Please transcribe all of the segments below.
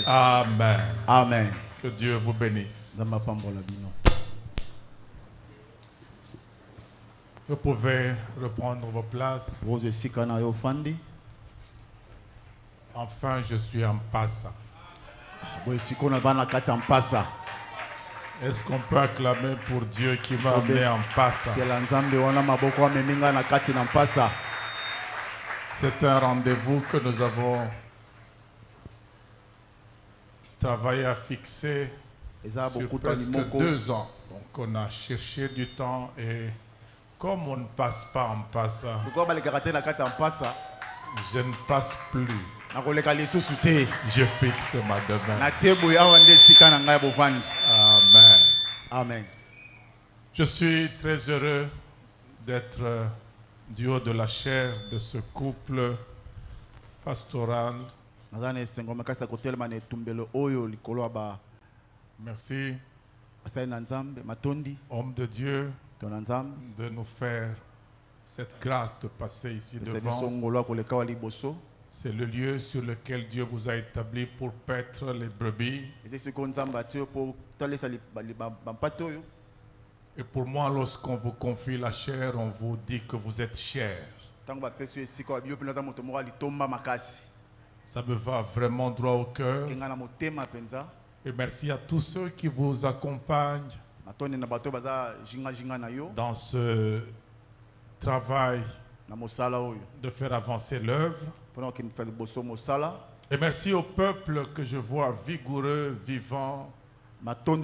célèbre. Amen. Amen. Que Dieu vous bénisse. Vous pouvez reprendre vos places. Enfin, je suis en passe. Est-ce qu'on peut acclamer pour Dieu qui m'a amené en passe? C'est un rendez-vous que nous avons travaillé à fixer sur presque 2 ans. Donc on a cherché du temps et comme on ne passe pas en passe, je ne passe plus. Je fixe ma demeure. Amen. Amen. Je suis très heureux d'être du haut de la chair de ce couple pastoral. Merci, homme de Dieu, de nous faire cette grâce de passer ici devant. C'est le lieu sur lequel Dieu vous a établi pour paître les brebis. Et pour moi, lorsqu'on vous confie la chair, on vous dit que vous êtes chair. Ça me va vraiment droit au cœur. Et merci à tous ceux qui vous accompagnent dans ce travail de faire avancer l'œuvre. Et merci au peuple que je vois vigoureux, vivant. Est-ce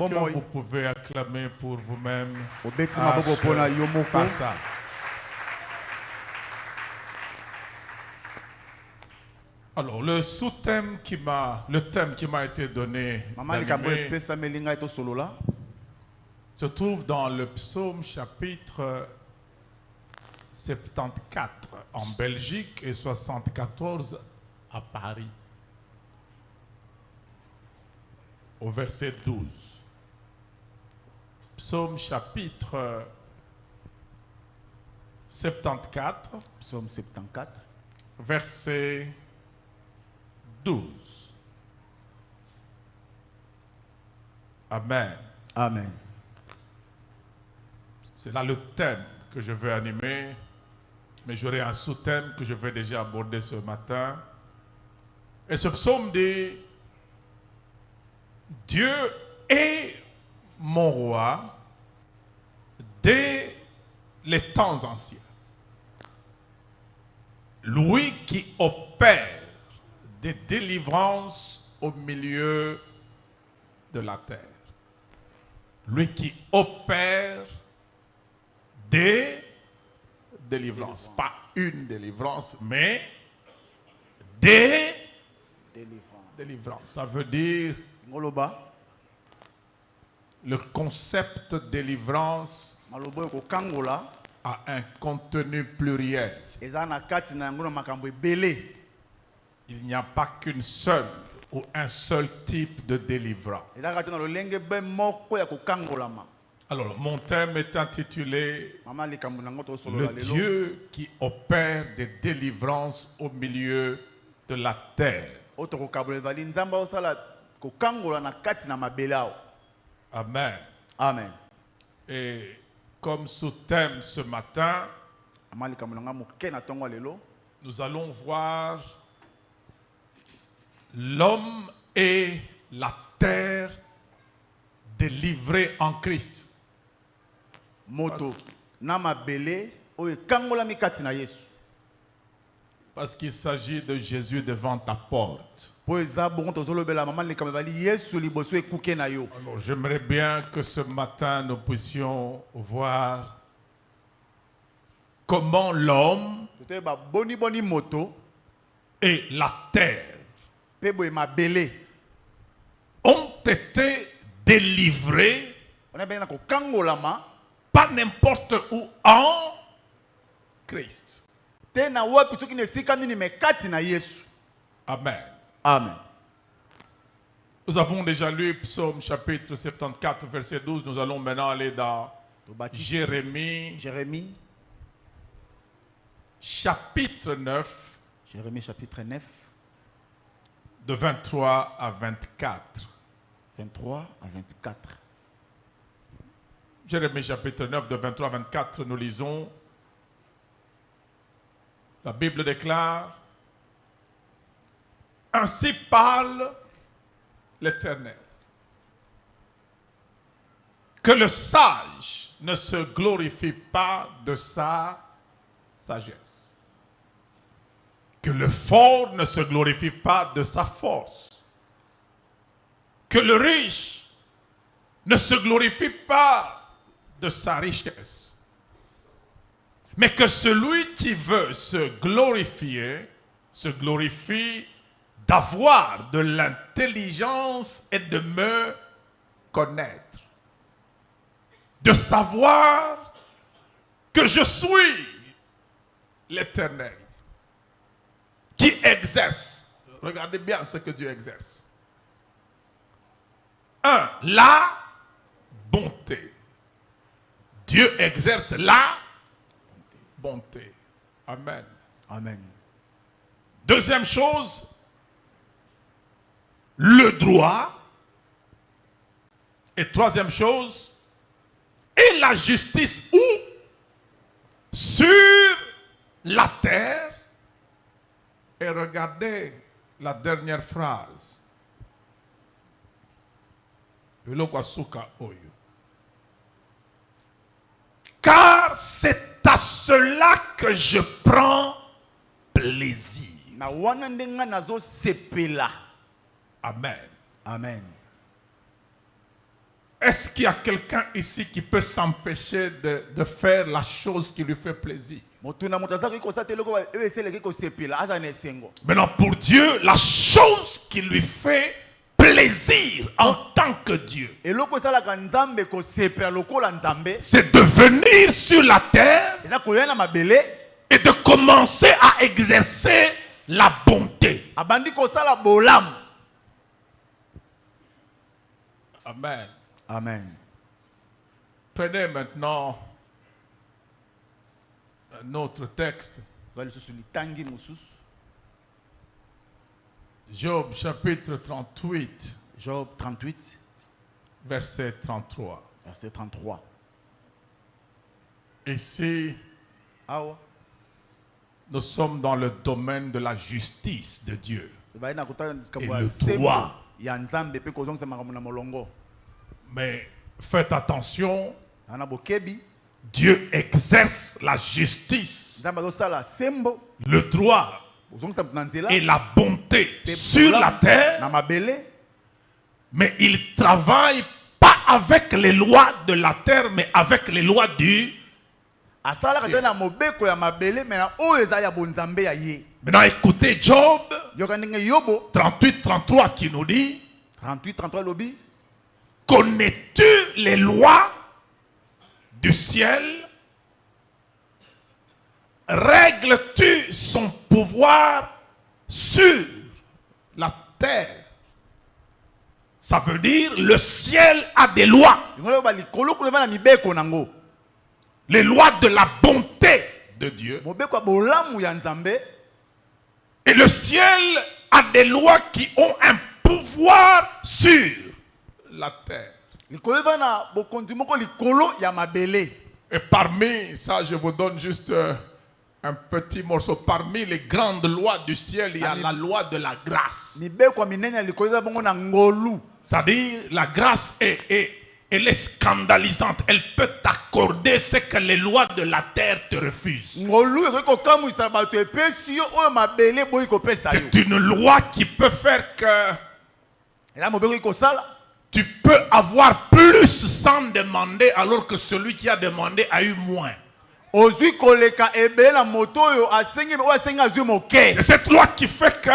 que vous pouvez acclamer pour vous-même? Alors, le thème qui m'a été donné se trouve dans le psaume chapitre 74 en Belgique et 74 à Paris. Au verset 12. Psaume chapitre 74. Psaume 74. Verset 12. Amen. Amen. C'est là le thème que je veux animer, mais j'aurai un sous-thème que je vais déjà aborder ce matin. Et ce psaume dit: Dieu est mon roi dès les temps anciens. Lui qui opère des délivrances au milieu de la terre. Lui qui opère des délivrances. Pas une délivrance, mais des délivrances. Ça veut dire le concept de délivrance a un contenu pluriel. Il n'y a pas qu'une seule ou un seul type de délivrance. Alors, mon thème est intitulé Le Dieu qui opère des délivrances au milieu de la terre. Amen. Amen. Et comme sous-thème ce matin, nous allons voir l'homme et la terre délivrés en Christ. Parce qu'il s'agit de Jésus devant ta porte. Alors, j'aimerais bien que ce matin nous puissions voir comment l'homme et la terre ont été délivrés pas n'importe où en Christ. Amen. Amen. Nous avons déjà lu Psaume chapitre 74, verset 12. Nous allons maintenant aller dans Jérémie chapitre 9. Jérémie chapitre 9. de 23 à 24. 23 à 24. Jérémie chapitre 9, de 23 à 24, nous lisons. La Bible déclare: ainsi parle l'Éternel, que le sage ne se glorifie pas de sa sagesse, que le fort ne se glorifie pas de sa force, que le riche ne se glorifie pas de sa richesse, mais que celui qui veut se glorifie d'avoir de l'intelligence et de me connaître, de savoir que je suis l'Éternel qui exerce. Regardez bien ce que Dieu exerce. 1. La bonté. Dieu exerce la bonté. Amen. Amen. Deuxième chose, le droit. Et troisième chose, et la justice où? Sur la terre. Et regardez la dernière phrase. Car c'est à cela que je prends plaisir. Amen. Amen. Est-ce qu'il y a quelqu'un ici qui peut s'empêcher de faire la chose qui lui fait plaisir? Maintenant, pour Dieu, la chose qui lui fait plaisir en tant que Dieu, c'est de venir sur la terre et de commencer à exercer la bonté. Amen. Amen. Prenez maintenant un autre texte. Job chapitre 38. Job 38. Verset 33. Verset 33. Ici, nous sommes dans le domaine de la justice de Dieu et le droit. Mais faites attention, Dieu exerce la justice, le droit et la bonté sur la terre, mais il travaille pas avec les lois de la terre, mais avec les lois du ciel. Maintenant écoutez Job 38-33 qui nous dit: 38-33 lobby. Connais-tu les lois du ciel? Règles-tu son pouvoir sur la terre? Ça veut dire le ciel a des lois. Les lois de la bonté de Dieu. Et le ciel a des lois qui ont un pouvoir sur la terre. Et parmi ça, je vous donne juste un petit morceau. Parmi les grandes lois du ciel, il y a la loi de la grâce. C'est-à-dire, la grâce elle est scandalisante. Elle peut t'accorder ce que les lois de la terre te refusent. C'est une loi qui peut faire que tu peux avoir plus sans demander, alors que celui qui a demandé a eu moins. Et cette loi qui fait que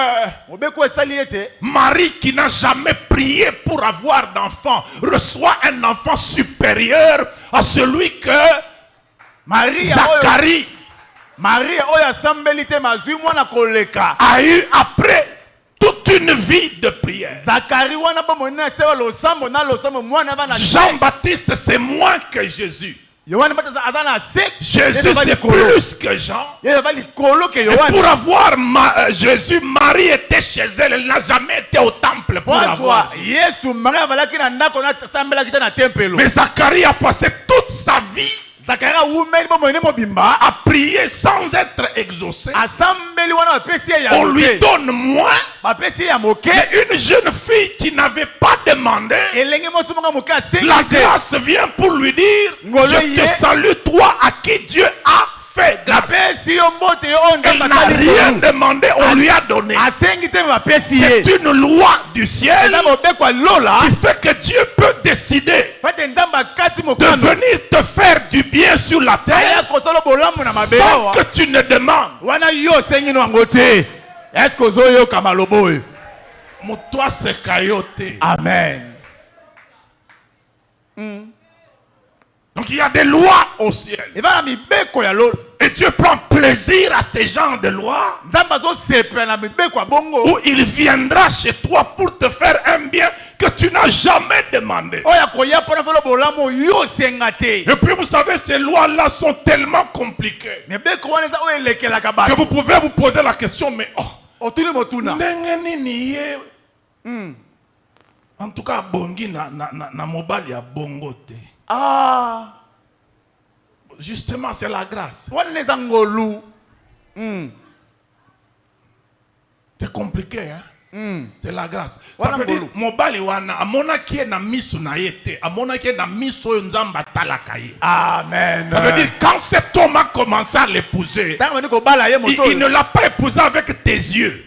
Marie, qui n'a jamais prié pour avoir d'enfant, reçoit un enfant supérieur à celui que Zacharie a eu après toute une vie de prière. Jean-Baptiste, c'est moins que Jésus. Jésus c'est plus que Jean. Et pour avoir Jésus, Marie était chez elle. Elle n'a jamais été au temple pour avoir. Mais Zacharie a passé toute sa vie à prier sans être exaucé. On lui donne moins. Mais une jeune fille qui n'avait pas demandé, la grâce vient pour lui dire: je te salue, toi à qui Dieu a fait grâce. Elle n'a rien demandé, on lui a donné. C'est une loi du ciel qui fait que Dieu peut décider de venir te faire du bien sur la terre sans que tu ne demandes. Toi c'est cailloté. Amen. Donc il y a des lois au ciel. Et Dieu prend plaisir à ces genres de lois. Où il viendra chez toi pour te faire un bien que tu n'as jamais demandé. Et puis vous savez, ces lois-là sont tellement compliquées que vous pouvez vous poser la question, mais en tout cas, bongi na mobile ya bongote. Justement, c'est la grâce. C'est compliqué, hein? C'est la grâce. Ça veut dire, mobile wana amona qui est na misu na yete, amona qui est na misu nzamba talakaye. Amen. Ça veut dire, quand cet homme a commencé à l'épouser, il ne l'a pas épousé avec tes yeux.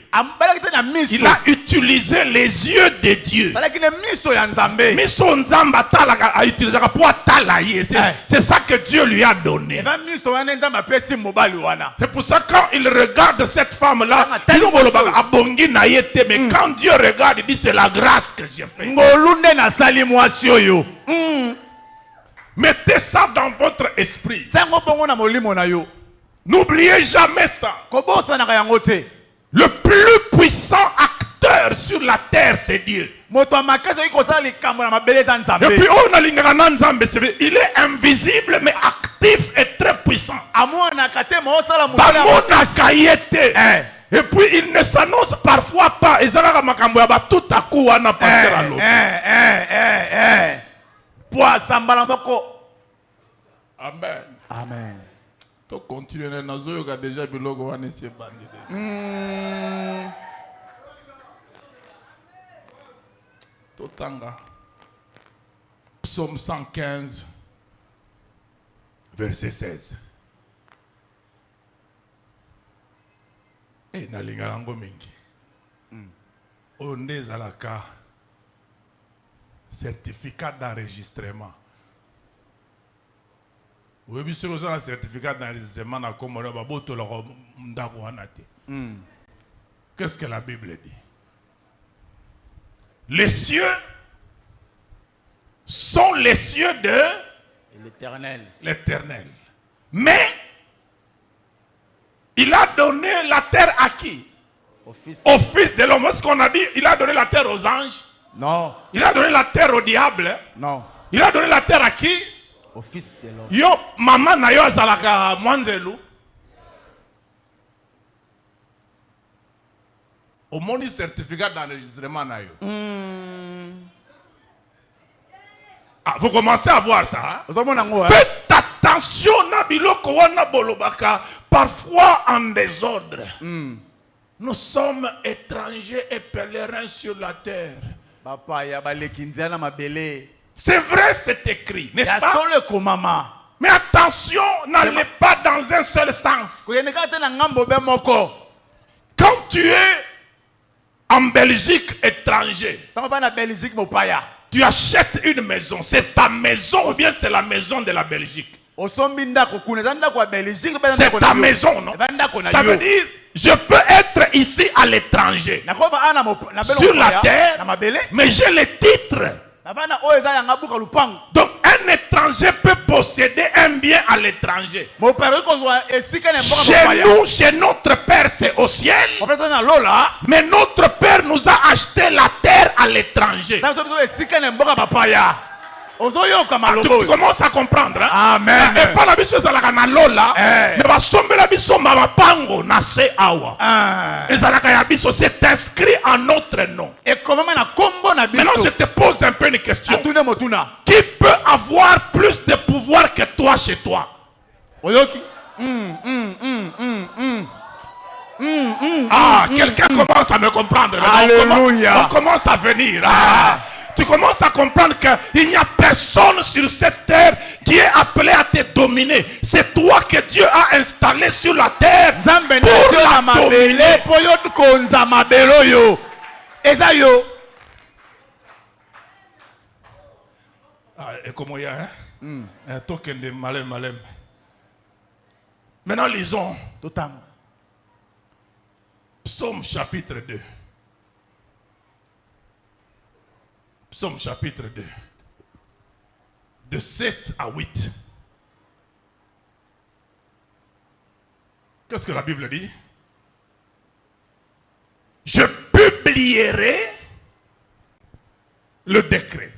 Il a utilisé les yeux de Dieu. C'est ça que Dieu lui a donné. C'est pour ça que quand il regarde cette femme-là, mais quand Dieu regarde, il dit: c'est la grâce que j'ai fait. Mettez ça dans votre esprit. N'oubliez jamais ça. Le plus puissant acteur sur la terre, c'est Dieu. Et puis, il est invisible, mais actif et très puissant. Et puis, il ne s'annonce parfois pas. Tout à coup, on a passé à l'autre. Amen. Amen. To continuer na zo yoga déjà bilogo wane se bandide. Totanga. Psaume 115 verset 16. Na linga lango mingi. Onde zalaka certificat d'enregistrement. Oui, bien sûr, un certificat d'enregistrement à Komoro, qu'est-ce que la Bible dit? Les cieux sont les cieux de l'Éternel. Mais il a donné la terre à qui? Au Fils de l'homme. Ce qu'on a dit, il a donné la terre aux anges. Non. Il a donné la terre au diable. Non. Il a donné la terre à qui? Au Fils de l'homme. Yo, maman na yo azalaka mwanzelu. Au monde certificat d'enregistrement na yo. Vous commencez à voir ça. Hein? Faites attention na biloko wana bolobaka parfois en désordre. Nous sommes étrangers et pèlerins sur la terre. C'est vrai, c'est écrit, n'est-ce pas? Mais attention, n'allez pas dans un seul sens. Quand tu es en Belgique étranger, tu achètes une maison. C'est ta maison ou bien c'est la maison de la Belgique? C'est ta maison, non? Ça veut dire, je peux être ici à l'étranger, sur la terre, mais j'ai les titres. Donc un étranger peut posséder un bien à l'étranger. Chez nous, chez notre Père, c'est au ciel. Mais notre Père nous a acheté la terre à l'étranger. Tu commences à comprendre. Hein? Amen. Et pas la biso zalaka na lola. Mais va sommer la biso mama pango na se awa. Et zalaka ya biso c'est inscrit en notre nom. Maintenant je te pose un peu une question. Qui peut avoir plus de pouvoir que toi chez toi? Ah, quelqu'un commence à me comprendre. Alléluia. On commence à venir. Tu commences à comprendre qu'il n'y a personne sur cette terre qui est appelé à te dominer. C'est toi que Dieu a installé sur la terre pour la dominer. Et comment il y a un token de malem. Maintenant lisons Psaume chapitre 2. Psaume chapitre 2. De 7 à 8. Qu'est-ce que la Bible dit? Je publierai le décret.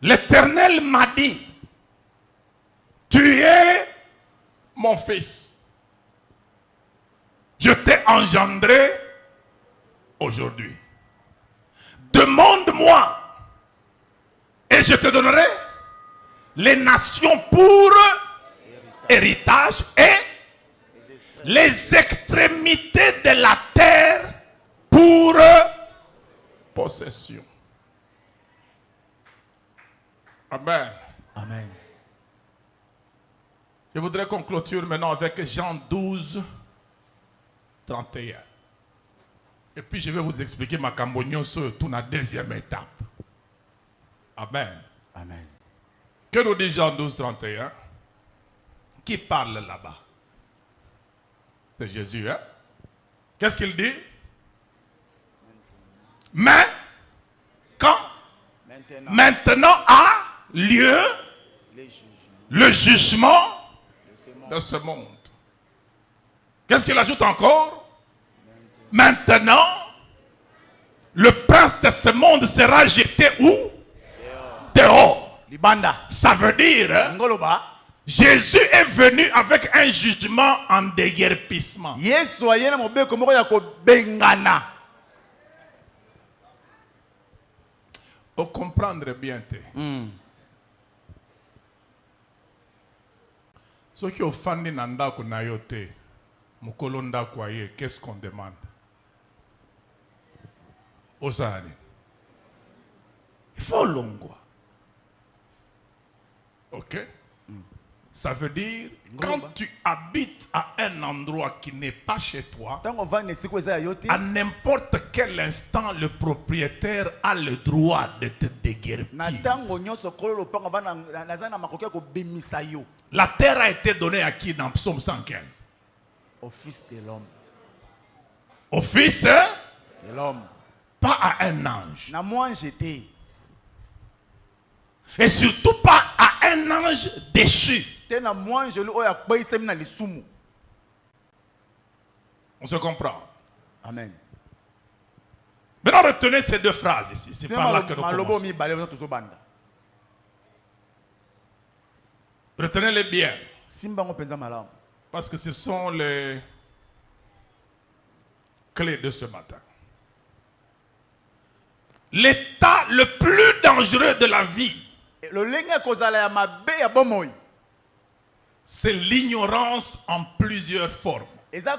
L'Éternel m'a dit, tu es mon fils. Je t'ai engendré aujourd'hui. Demande-moi et je te donnerai les nations pour héritage et les extrémités de la terre pour possession. Amen. Amen. Je voudrais qu'on clôture maintenant avec Jean 12, 31. Et puis je vais vous expliquer ma cambognon sur toute la deuxième étape. Amen. Amen. Que nous dit Jean 12, 31? Qui parle là-bas? C'est Jésus, hein? Qu'est-ce qu'il dit? Mais, quand? Maintenant a lieu le jugement de ce monde. Qu'est-ce qu'il ajoute encore? Maintenant, le prince de ce monde sera jeté où? Dehors. Ça veut dire, hein, Jésus est venu avec un jugement en déguerpissement. Pour comprendre bien, ceux qui ont fandi nanda kunayote, mukolonda kwaye, qu'est-ce qu'on demande? Osani. Il faut l'ongwa. Ok? Ça veut dire, quand tu habites à un endroit qui n'est pas chez toi, à n'importe quel instant, le propriétaire a le droit de te déguerpir. La terre a été donnée à qui dans Psaume 115? Au fils de l'homme. Au fils de l'homme. Pas à un ange. J'étais. Et surtout pas à un ange déchu. On se comprend. Amen. Maintenant retenez ces deux phrases ici. C'est par là que nous commençons. Retenez-les bien. Parce que ce sont les clés de ce matin. L'état le plus dangereux de la vie, c'est l'ignorance en plusieurs formes. L'état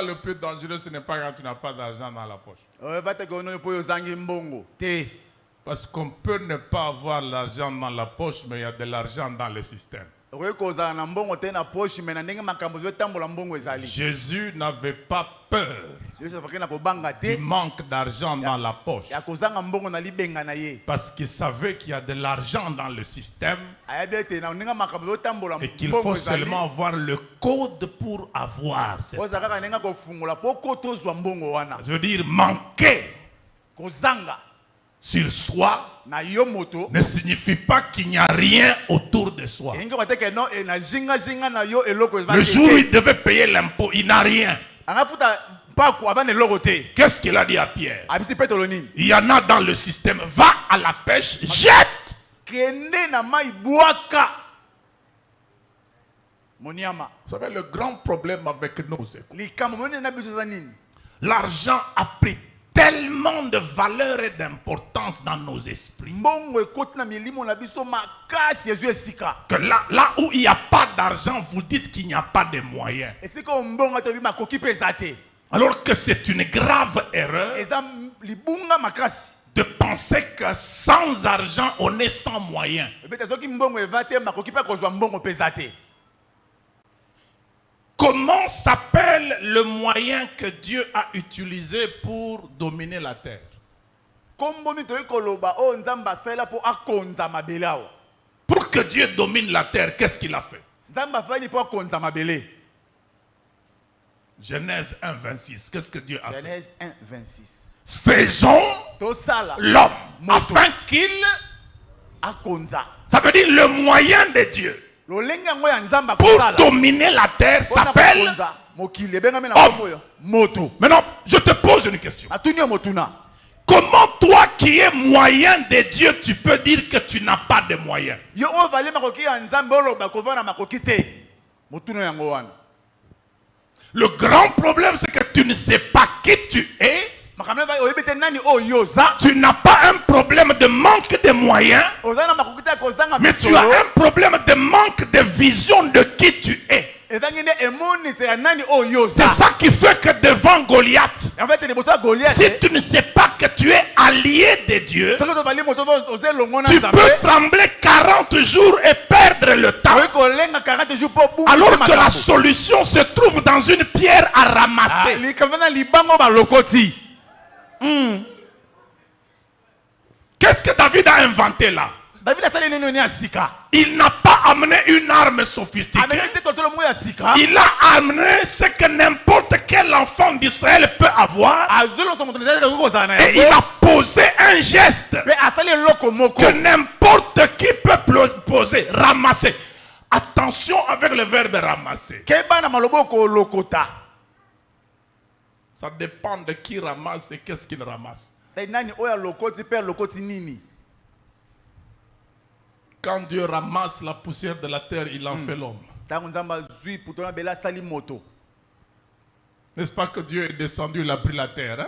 le plus dangereux, ce n'est pas quand tu n'as pas d'argent dans la poche. Parce qu'on peut ne pas avoir l'argent dans la poche, mais il y a de l'argent dans le système. Jésus n'avait pas peur du manque d'argent dans la poche. Parce qu'il savait qu'il y a de l'argent dans le système et qu'il faut seulement avoir le code pour avoir cet argent. Je veux dire, manquer sur soi ne signifie pas qu'il n'y a rien autour de soi. Le jour où il devait payer l'impôt, il n'a rien. Qu'est-ce qu'il a dit à Pierre? Il y en a dans le système. Va à la pêche, jette. Vous savez, le grand problème avec nous, c'est quoi? L'argent a pris tellement de valeur et d'importance dans nos esprits que là où il n'y a pas d'argent, vous dites qu'il n'y a pas de moyens. Alors que c'est une grave erreur de penser que sans argent, on est sans moyens. Comment s'appelle le moyen que Dieu a utilisé pour dominer la terre? Pour que Dieu domine la terre, qu'est-ce qu'il a fait? Genèse 1, 26. Qu'est-ce que Dieu a fait? Genèse 1, 26. Faisons l'homme afin qu'il... Ça veut dire le moyen de Dieu pour dominer la terre s'appelle homme. Maintenant, je te pose une question. Comment toi qui es moyen de Dieu, tu peux dire que tu n'as pas de moyens? Le grand problème, c'est que tu ne sais pas qui tu es. Tu n'as pas un problème de manque de moyens, mais tu as un problème de manque de vision de qui tu es. C'est ça qui fait que devant Goliath, si tu ne sais pas que tu es allié de Dieu, tu peux trembler 40 jours et perdre le temps. Alors que la solution se trouve dans une pierre à ramasser. Qu'est-ce que David a inventé là? Il n'a pas amené une arme sophistiquée. Il a amené ce que n'importe quel enfant d'Israël peut avoir. Et il a posé un geste que n'importe qui peut poser, ramasser. Attention avec le verbe ramasser. Ça dépend de qui ramasse et qu'est-ce qu'il ramasse. Quand Dieu ramasse la poussière de la terre, il en fait l'homme. N'est-ce pas que Dieu est descendu, il a pris la terre, hein?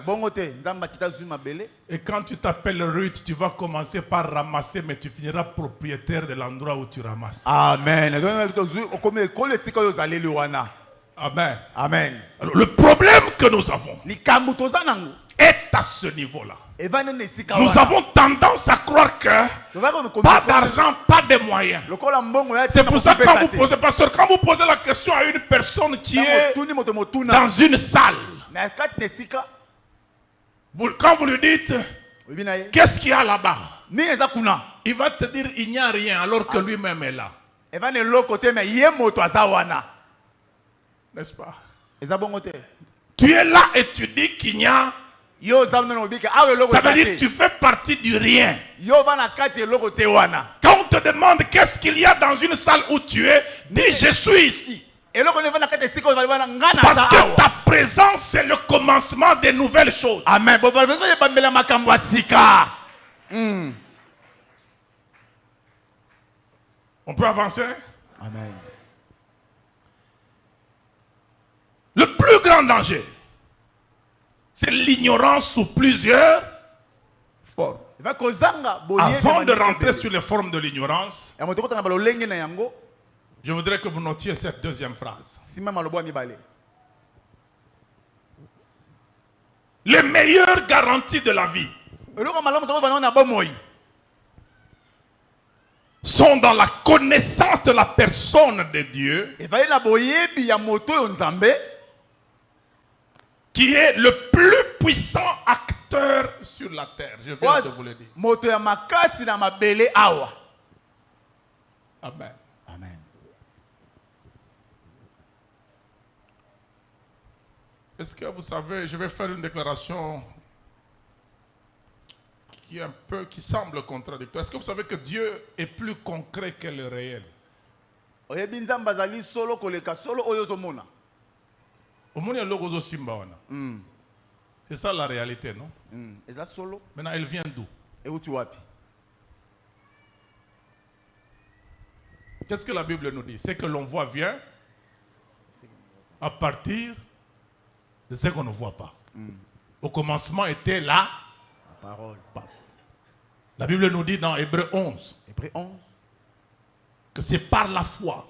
Et quand tu t'appelles Ruth, tu vas commencer par ramasser, mais tu finiras propriétaire de l'endroit où tu ramasses. Amen. Amen. Amen. Alors, le problème que nous avons est à ce niveau-là. Nous avons tendance à croire que pas d'argent, pas de moyens. C'est pour ça que quand vous posez, pasteur, quand vous posez la question à une personne qui est dans une salle, quand vous lui dites qu'est-ce qu'il y a là-bas, il va te dire il n'y a rien alors que lui-même est là. N'est-ce pas? Tu es là et tu dis qu'il n'y a. Ça veut dire que tu fais partie du rien. Quand on te demande qu'est-ce qu'il y a dans une salle où tu es, dis je suis ici. Parce que ta présence c'est le commencement des nouvelles choses. Amen. On peut avancer? Amen. Le plus grand danger, c'est l'ignorance sous plusieurs formes. Avant de rentrer sur les formes de l'ignorance, je voudrais que vous notiez cette deuxième phrase. Les meilleures garanties de la vie sont dans la connaissance de la personne de Dieu, qui est le plus puissant acteur sur la terre. Je viens de vous le dire. Amen. Amen. Est-ce que vous savez, je vais faire une déclaration qui semble contradictoire. Est-ce que vous savez que Dieu est plus concret que le réel? C'est ça la réalité, non? Et ça solo? Maintenant, elle vient d'où? Et où tu vas? Qu'est-ce que la Bible nous dit? C'est que l'on voit vient à partir de ce qu'on ne voit pas. Au commencement était là la parole. La Bible nous dit dans Hébreux 11 que c'est par la foi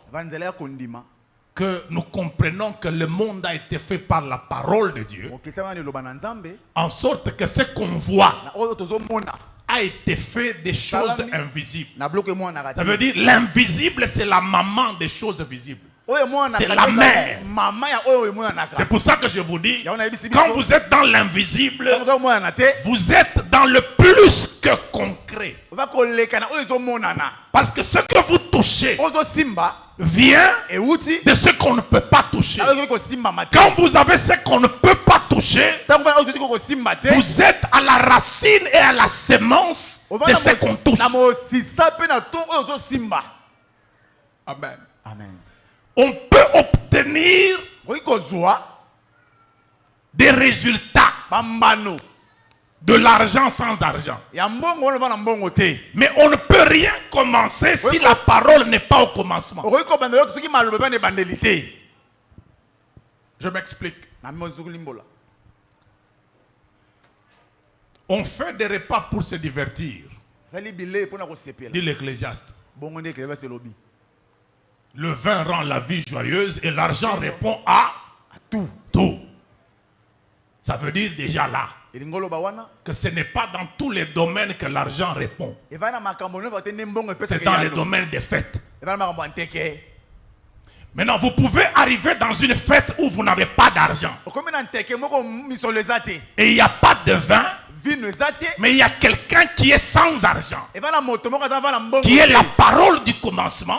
que nous comprenons que le monde a été fait par la parole de Dieu, en sorte que ce qu'on voit a été fait des choses invisibles. Ça veut dire l'invisible, c'est la maman des choses visibles. C'est la mère. C'est pour ça que je vous dis, quand vous êtes dans l'invisible, vous êtes dans le plus que concret. Parce que ce que vous touchez vient de ce qu'on ne peut pas toucher. Quand vous avez ce qu'on ne peut pas toucher, vous êtes à la racine et à la semence de ce qu'on touche. Amen. Amen. On peut obtenir des résultats, de l'argent sans argent. Mais on ne peut rien commencer si la parole n'est pas au commencement. Je m'explique. On fait des repas pour se divertir, dit l'Ecclésiaste. Le vin rend la vie joyeuse et l'argent répond à tout. Ça veut dire déjà là que ce n'est pas dans tous les domaines que l'argent répond. C'est dans les domaines des fêtes. Maintenant, vous pouvez arriver dans une fête où vous n'avez pas d'argent. Et il n'y a pas de vin. Mais il y a quelqu'un qui est sans argent, qui est la parole du commencement.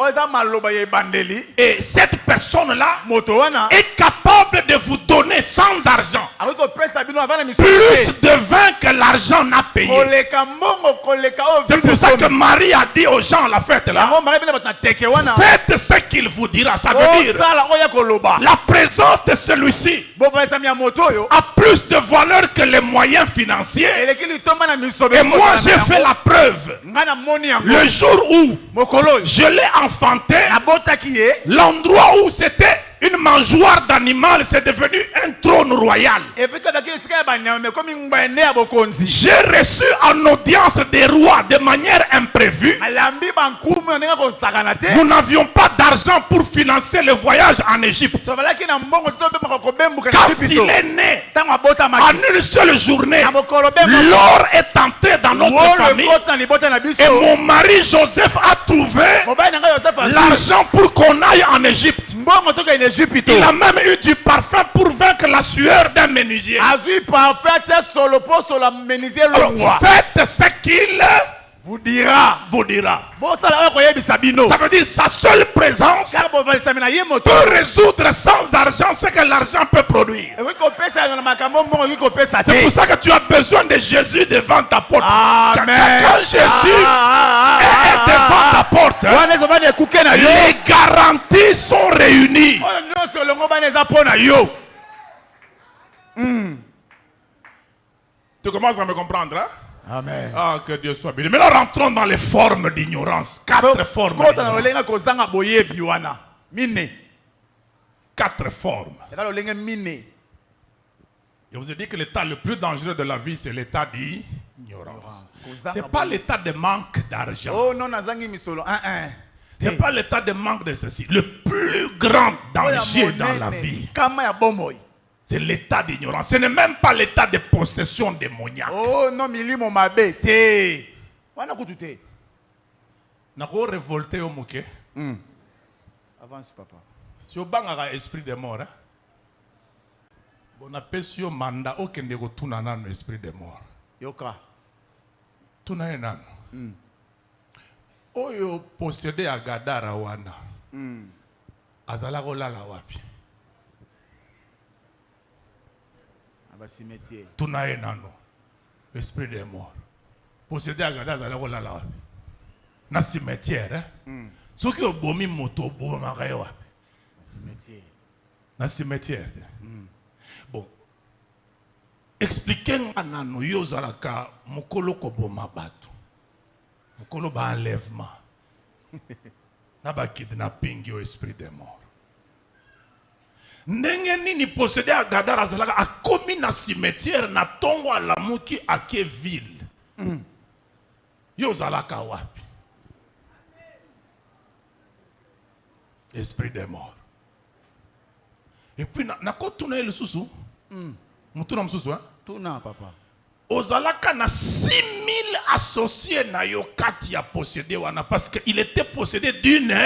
Et cette personne-là est capable de vous donner sans argent plus de vin que l'argent n'a payé. C'est pour ça que Marie a dit aux gens à la fête là, faites ce qu'il vous dira. Ça veut dire la présence de celui-ci a plus de valeur que les moyens financiers. Et moi j'ai fait la preuve. Le jour où je l'ai enfanté, l'endroit où c'était une mangeoire d'animal, c'est devenu un trône royal. J'ai reçu en audience des rois de manière imprévue. Nous n'avions pas d'argent pour financer le voyage en Égypte. Quand il est né, en une seule journée, l'or est entré dans notre famille. Et mon mari Joseph a trouvé l'argent pour qu'on aille en Égypte. Il a même eu du parfum pour vaincre la sueur d'un menuisier. Alors, faites ce qu'il vous dira. Ça veut dire sa seule présence peut résoudre sans argent ce que l'argent peut produire. C'est pour ça que tu as besoin de Jésus devant ta porte. Quand Jésus est devant ta porte, les garanties sont réunies. Tu commences à me comprendre, hein? Amen. Ah, que Dieu soit béni. Maintenant, rentrons dans les formes d'ignorance. 4 formes d'ignorance. 4 formes. Je vous ai dit que l'état le plus dangereux de la vie, c'est l'état d'ignorance. Ce n'est pas l'état de manque d'argent. Oh non, ce n'est pas l'état de manque de ceci. Le plus grand danger dans la vie, c'est l'état d'ignorance. Ce n'est même pas l'état de possession démoniaque. Oh non, milimo mabete. Wana kutute. Nako révolté au mouké. Avance papa. Si on banga esprit de mort, on appelle sur mandat aucun de retourner dans l'esprit de mort. Yoka. Tout n'a rien. Oyo possédé à Gadara wana. Azala rola la wapi. Tout n'a rien. L'esprit des morts. Possédé à Gadara azala rola la wapi. Na cimetière. Ce qui est bomi moto bomi wapi. Dans le cimetière. Bon. Expliquez-moi nano yozalaka mukolo koboma batu. Mukolo ba enlèvement. Na ba kidnapping yo esprit des morts. Ndenge nini possédé à Gadara zalaka a commis na cimetière na tongo alamuki ake ville. Yozalaka wapi. Esprit des morts. Et puis na kotuna ile susu. Mutuna msusu hein? Tuna papa. Ozalaka na 6000 associés na yo kati ya possédé wana parce qu'il était possédé d'une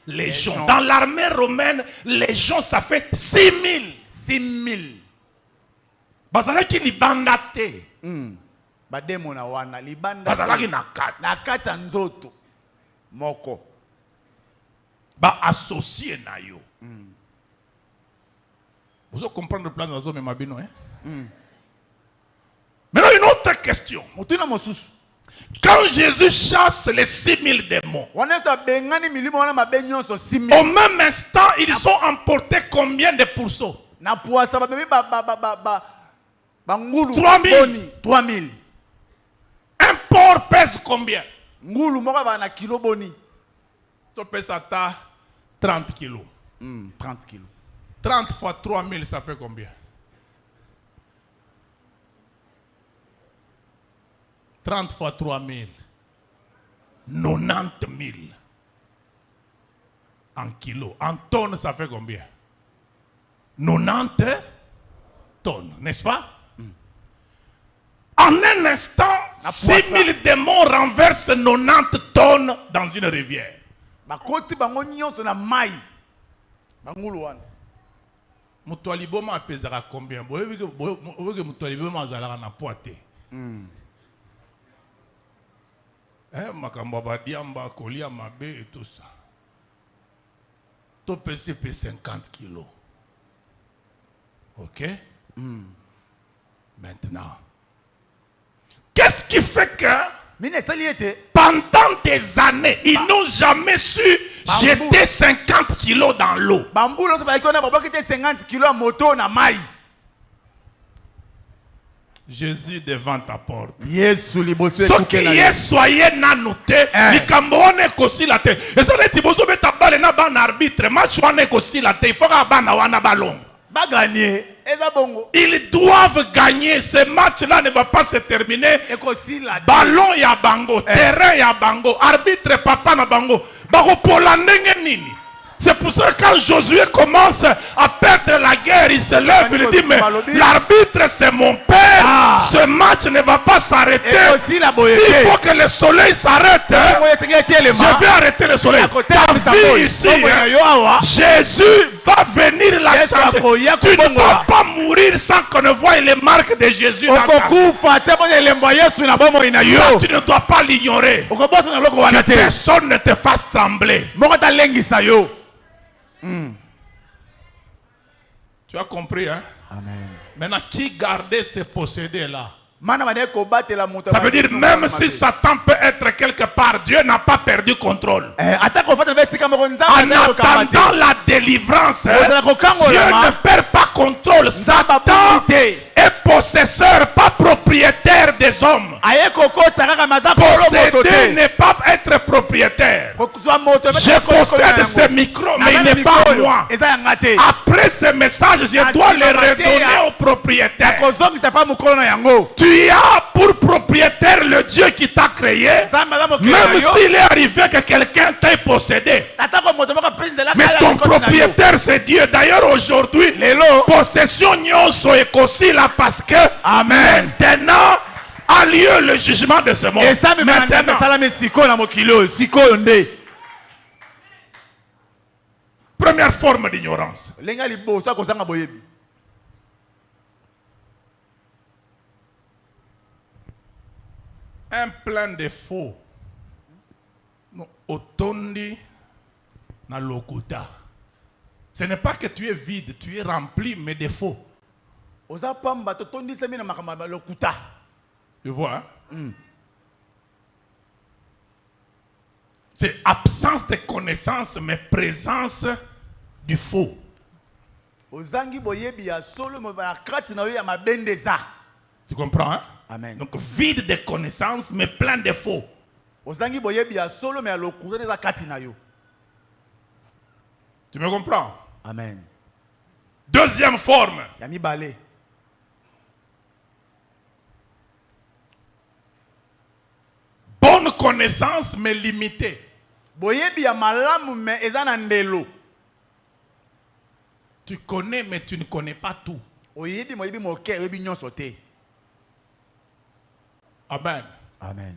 légion. Dans l'armée romaine, légion ça fait 6000. 6000. Bazalaki libanda te. Bademo na wana libanda. Bazalaki na kati. Na kati nzoto. Moko. Ba associé na yo. Vous allez comprendre le plan dans la zone Mabino, hein? Maintenant, une autre question. Quand Jésus chasse les 6000 démons, au même instant, ils ont emporté combien de pourceaux? 3000. 3000. Un porc pèse combien? Tu pèses à 30 kilos. 30 kilos. 30 fois 3000, ça fait combien? 30 fois 3000. 90 000. En kilos. En tonnes, ça fait combien? 90 tonnes, n'est-ce pas? En un instant, 6000 démons renversent 90 tonnes dans une rivière. Mutualiboma apesera combien? Vous voyez que Mutualiboma azalaka na poate. Makamba badiamba kolia mabe et tout ça. To PCP 50 kilos. Ok? Maintenant, qu'est-ce qui fait que pendant des années, ils n'ont jamais su jeter 50 kilos dans l'eau? Jésus devant ta porte. Ce qui est soyez nanoté, Nikambone kosi la te. Et ça les tibozo beta balle na ban arbitre, match wane kosi la te, il faut bana wana ballon. Ils doivent gagner. Ce match-là ne va pas se terminer. Ballon ya bango, terrain ya bango, arbitre papa na bango. Bago polandenge nini. C'est pour ça que quand Josué commence à perdre la guerre, il se lève, il dit, mais l'arbitre c'est mon père, ce match ne va pas s'arrêter. S'il faut que le soleil s'arrête, je vais arrêter le soleil. Ta vie ici, Jésus va venir la changer. Tu ne vas pas mourir sans qu'on ne voie les marques de Jésus dans ta vie. Ça, tu ne dois pas l'ignorer. Que personne ne te fasse trembler. Tu as compris, hein? Amen. Maintenant, qui gardait ces possédés-là? Ça veut dire même si Satan peut être quelque part, Dieu n'a pas perdu contrôle. En attendant la délivrance, Dieu ne perd pas contrôle. Satan est possesseur, pas propriétaire des hommes. Posséder n'est pas être propriétaire. Je possède ce micro, mais il n'est pas à moi. Après ce message, je dois le redonner au propriétaire. Tu as pour propriétaire le Dieu qui t'a créé, même s'il est arrivé que quelqu'un t'ait possédé. Mais ton propriétaire c'est Dieu. D'ailleurs aujourd'hui, possession nyonso ekosi là parce que maintenant a lieu le jugement de ce monde. Première forme d'ignorance. Un plein de faux. Otondi na lokuta. Ce n'est pas que tu es vide, tu es rempli, mais de faux. Tu vois? Hein? C'est absence de connaissance, mais présence du faux. Tu comprends, hein? Amen. Donc vide de connaissances, mais plein de faux. Tu me comprends? Amen. Deuxième forme. Bonne connaissance, mais limitée. Tu connais, mais tu ne connais pas tout. Amen. Amen.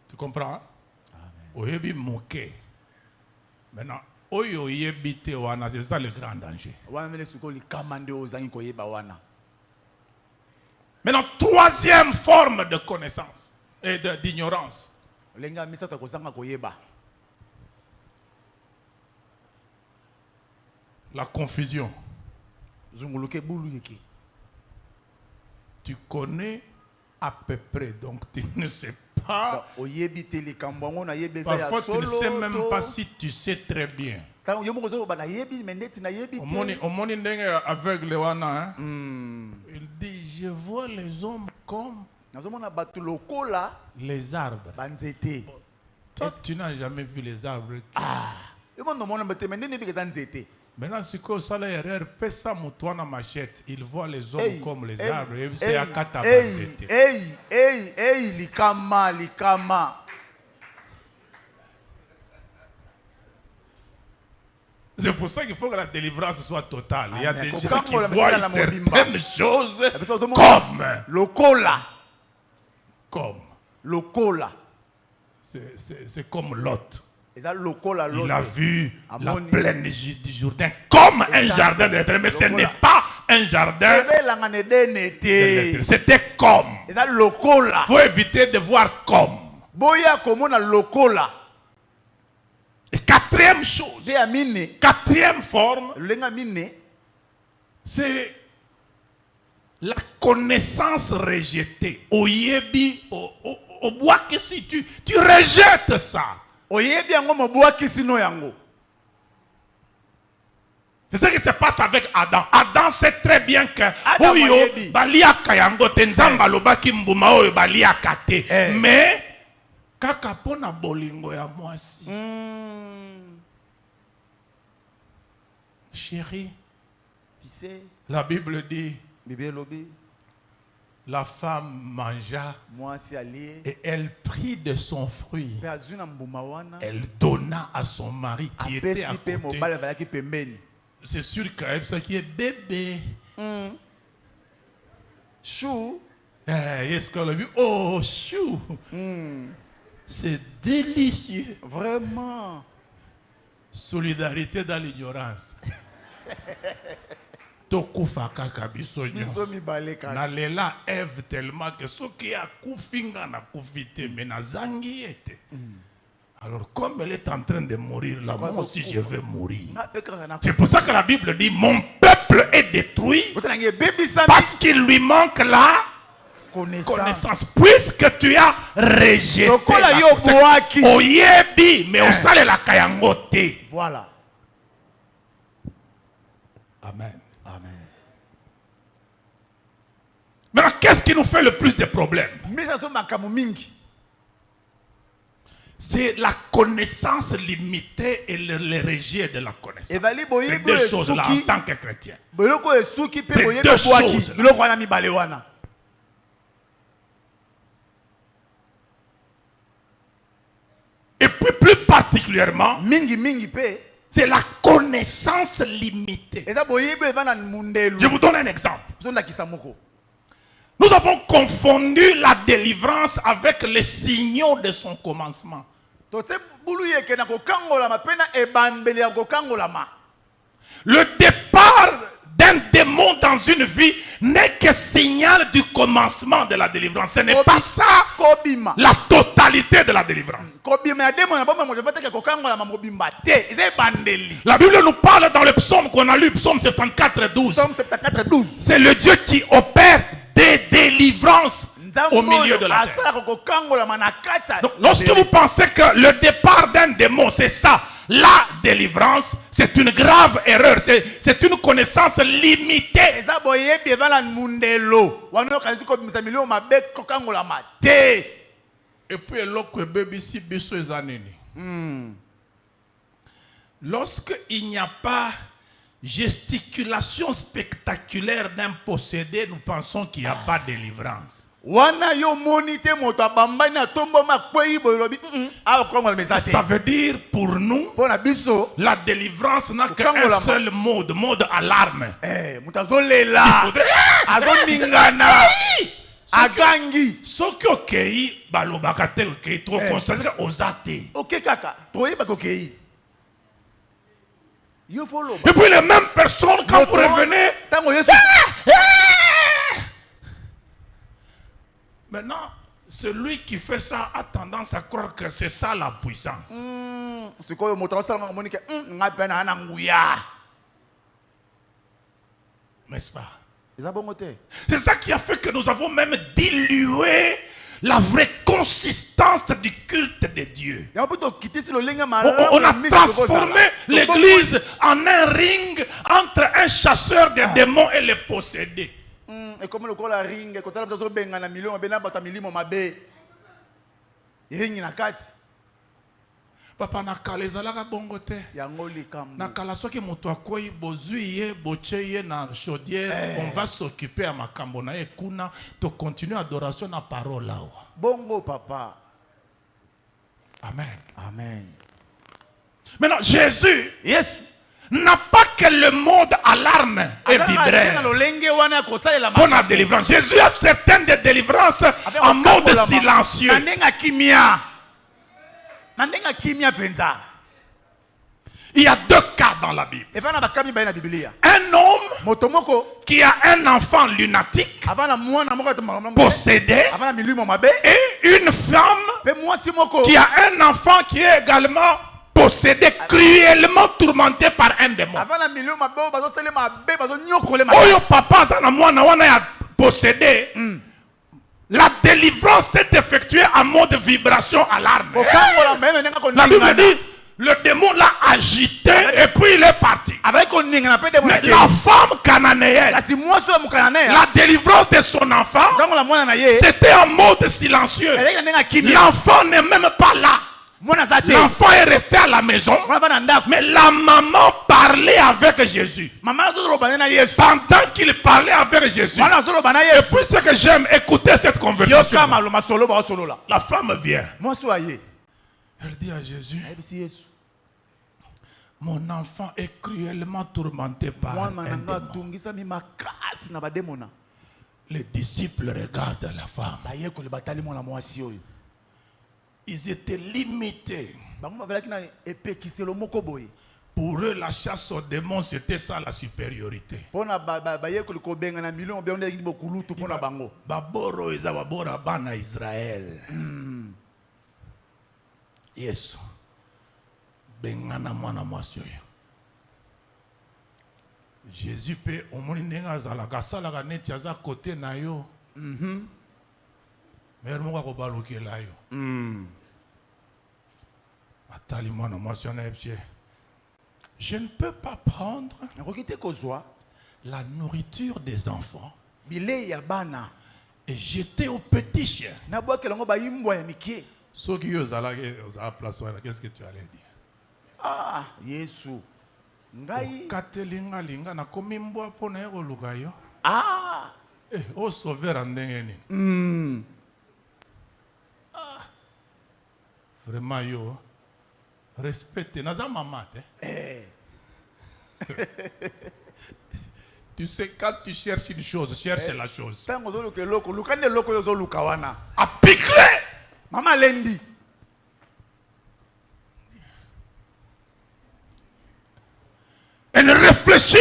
Tu comprends? Hein? Oyebi moke. Maintenant, oyebite wana, c'est ça le grand danger. Maintenant, troisième forme de connaissance et d'ignorance. La confusion. Tu connais à peu près, donc tu ne sais pas. Parfois, tu ne sais même pas si tu sais très bien. Il dit, je vois les hommes comme les arbres. Toi, tu n'as jamais vu les arbres. Maintenant, si tu as l'erreur, pesa mutwana machette, il voit les hommes comme les arbres. C'est à Katabanzete. Likama. C'est pour ça qu'il faut que la délivrance soit totale. Il y a des gens qui voient certaines choses comme. Lokola. C'est comme Lot. Il a vu la plaine du Jourdain comme un jardin de l'éternel, mais ce n'est pas un jardin. C'était comme. Il faut éviter de voir comme. Et quatrième chose, quatrième forme, c'est la connaissance rejetée. Oyebi, au bois que si tu rejettes ça. C'est ce qui se passe avec Adam. Adam sait très bien que mais kaka pona bolingo ya mwasi. Chérie, tu sais, la Bible dit la femme mangea et elle prit de son fruit. Elle donna à son mari qui était à côté. C'est sûr qu'elle ça qui est bébé. Chou. Est-ce qu'on l'a vu? Oh, chou. C'est délicieux. Vraiment. Solidarité dans l'ignorance. Tokufa kaka bisonyo. Nalela Ève tellement que ce qui a kufinga na kufite mais na zangi était. Alors comme elle est en train de mourir là, moi aussi je vais mourir. C'est pour ça que la Bible dit mon peuple est détruit parce qu'il lui manque la connaissance. Puisque tu as rejeté oyebi mais au sale la kayangote. Voilà. Amen. Amen. Maintenant, qu'est-ce qui nous fait le plus de problèmes? C'est la connaissance limitée et le rejet de la connaissance. C'est deux choses-là en tant que chrétien. C'est deux choses-là. Et puis plus particulièrement, c'est la connaissance limitée. Je vous donne un exemple. Nous avons confondu la délivrance avec les signaux de son commencement. Le départ d'un démon dans une vie n'est que signal du commencement de la délivrance. Ce n'est pas ça la totalité de la délivrance. La Bible nous parle dans le psaume qu'on a lu, psaume 74, 12. C'est le Dieu qui opère des délivrances au milieu de la terre. Donc, lorsque vous pensez que le départ d'un démon, c'est ça, la délivrance, c'est une grave erreur. C'est une connaissance limitée. Et puis, lorsqu'il n'y a pas gesticulation spectaculaire d'un possédé, nous pensons qu'il n'y a pas de délivrance. Ça veut dire pour nous, la délivrance n'a qu'un seul mode alarme. Il faudrait... Ce qui est ok, trop concentré aux athées. Et puis les mêmes personnes, quand vous revenez, maintenant, celui qui fait ça a tendance à croire que c'est ça la puissance. N'est-ce pas? C'est ça qui a fait que nous avons même dilué la vraie consistance du culte de Dieu. On a transformé l'église en un ring entre un chasseur de démons et les possédés. Papa nakala ezalaka bongo te. Nakala soki moto akoyi bozui ye boche ye na chaudière, on va s'occuper à makambo na ye kuna to continuer adoration na parole là. Bongo papa. Amen. Amen. Maintenant Jésus, n'a pas que le monde alarme et vibraire pour la délivrance. Jésus a certaines des délivrances en mode silencieux. Il y a deux cas dans la Bible. Un homme qui a un enfant lunatique, possédé, et une femme qui a un enfant qui est également possédé, cruellement tourmenté par un démon. Oyo papa zana mwana wana ya possédé. La délivrance s'est effectuée en mode vibration alarme. La Bible dit, le démon l'a agité et puis il est parti. Mais la femme cananéenne, la délivrance de son enfant, c'était en mode silencieux. L'enfant n'est même pas là. L'enfant est resté à la maison, mais la maman parlait avec Jésus. Pendant qu'il parlait avec Jésus, et puis ce que j'aime, écouter cette conversation. La femme vient. Elle dit à Jésus, mon enfant est cruellement tourmenté par un démon. Les disciples regardent la femme. Ils étaient limités. Pour eux, la chasse aux démons, c'était ça la supériorité. Baboro eza babora bana Israël. Yes. Bengana mwana mwasi oyo. Jésus peut au moins nenga zalaka salaka neti aza côté na yo. Mais moi ko balokela yo. Je ne peux pas prendre la nourriture des enfants et jeter aux petits chiens. Qu'est-ce que tu allais dire? Ah, Yesu. Ah. Oh, sauveur vraiment yo respecte naza maman tu sais quand tu cherches une chose cherche la chose a piqué maman lendi elle réfléchit.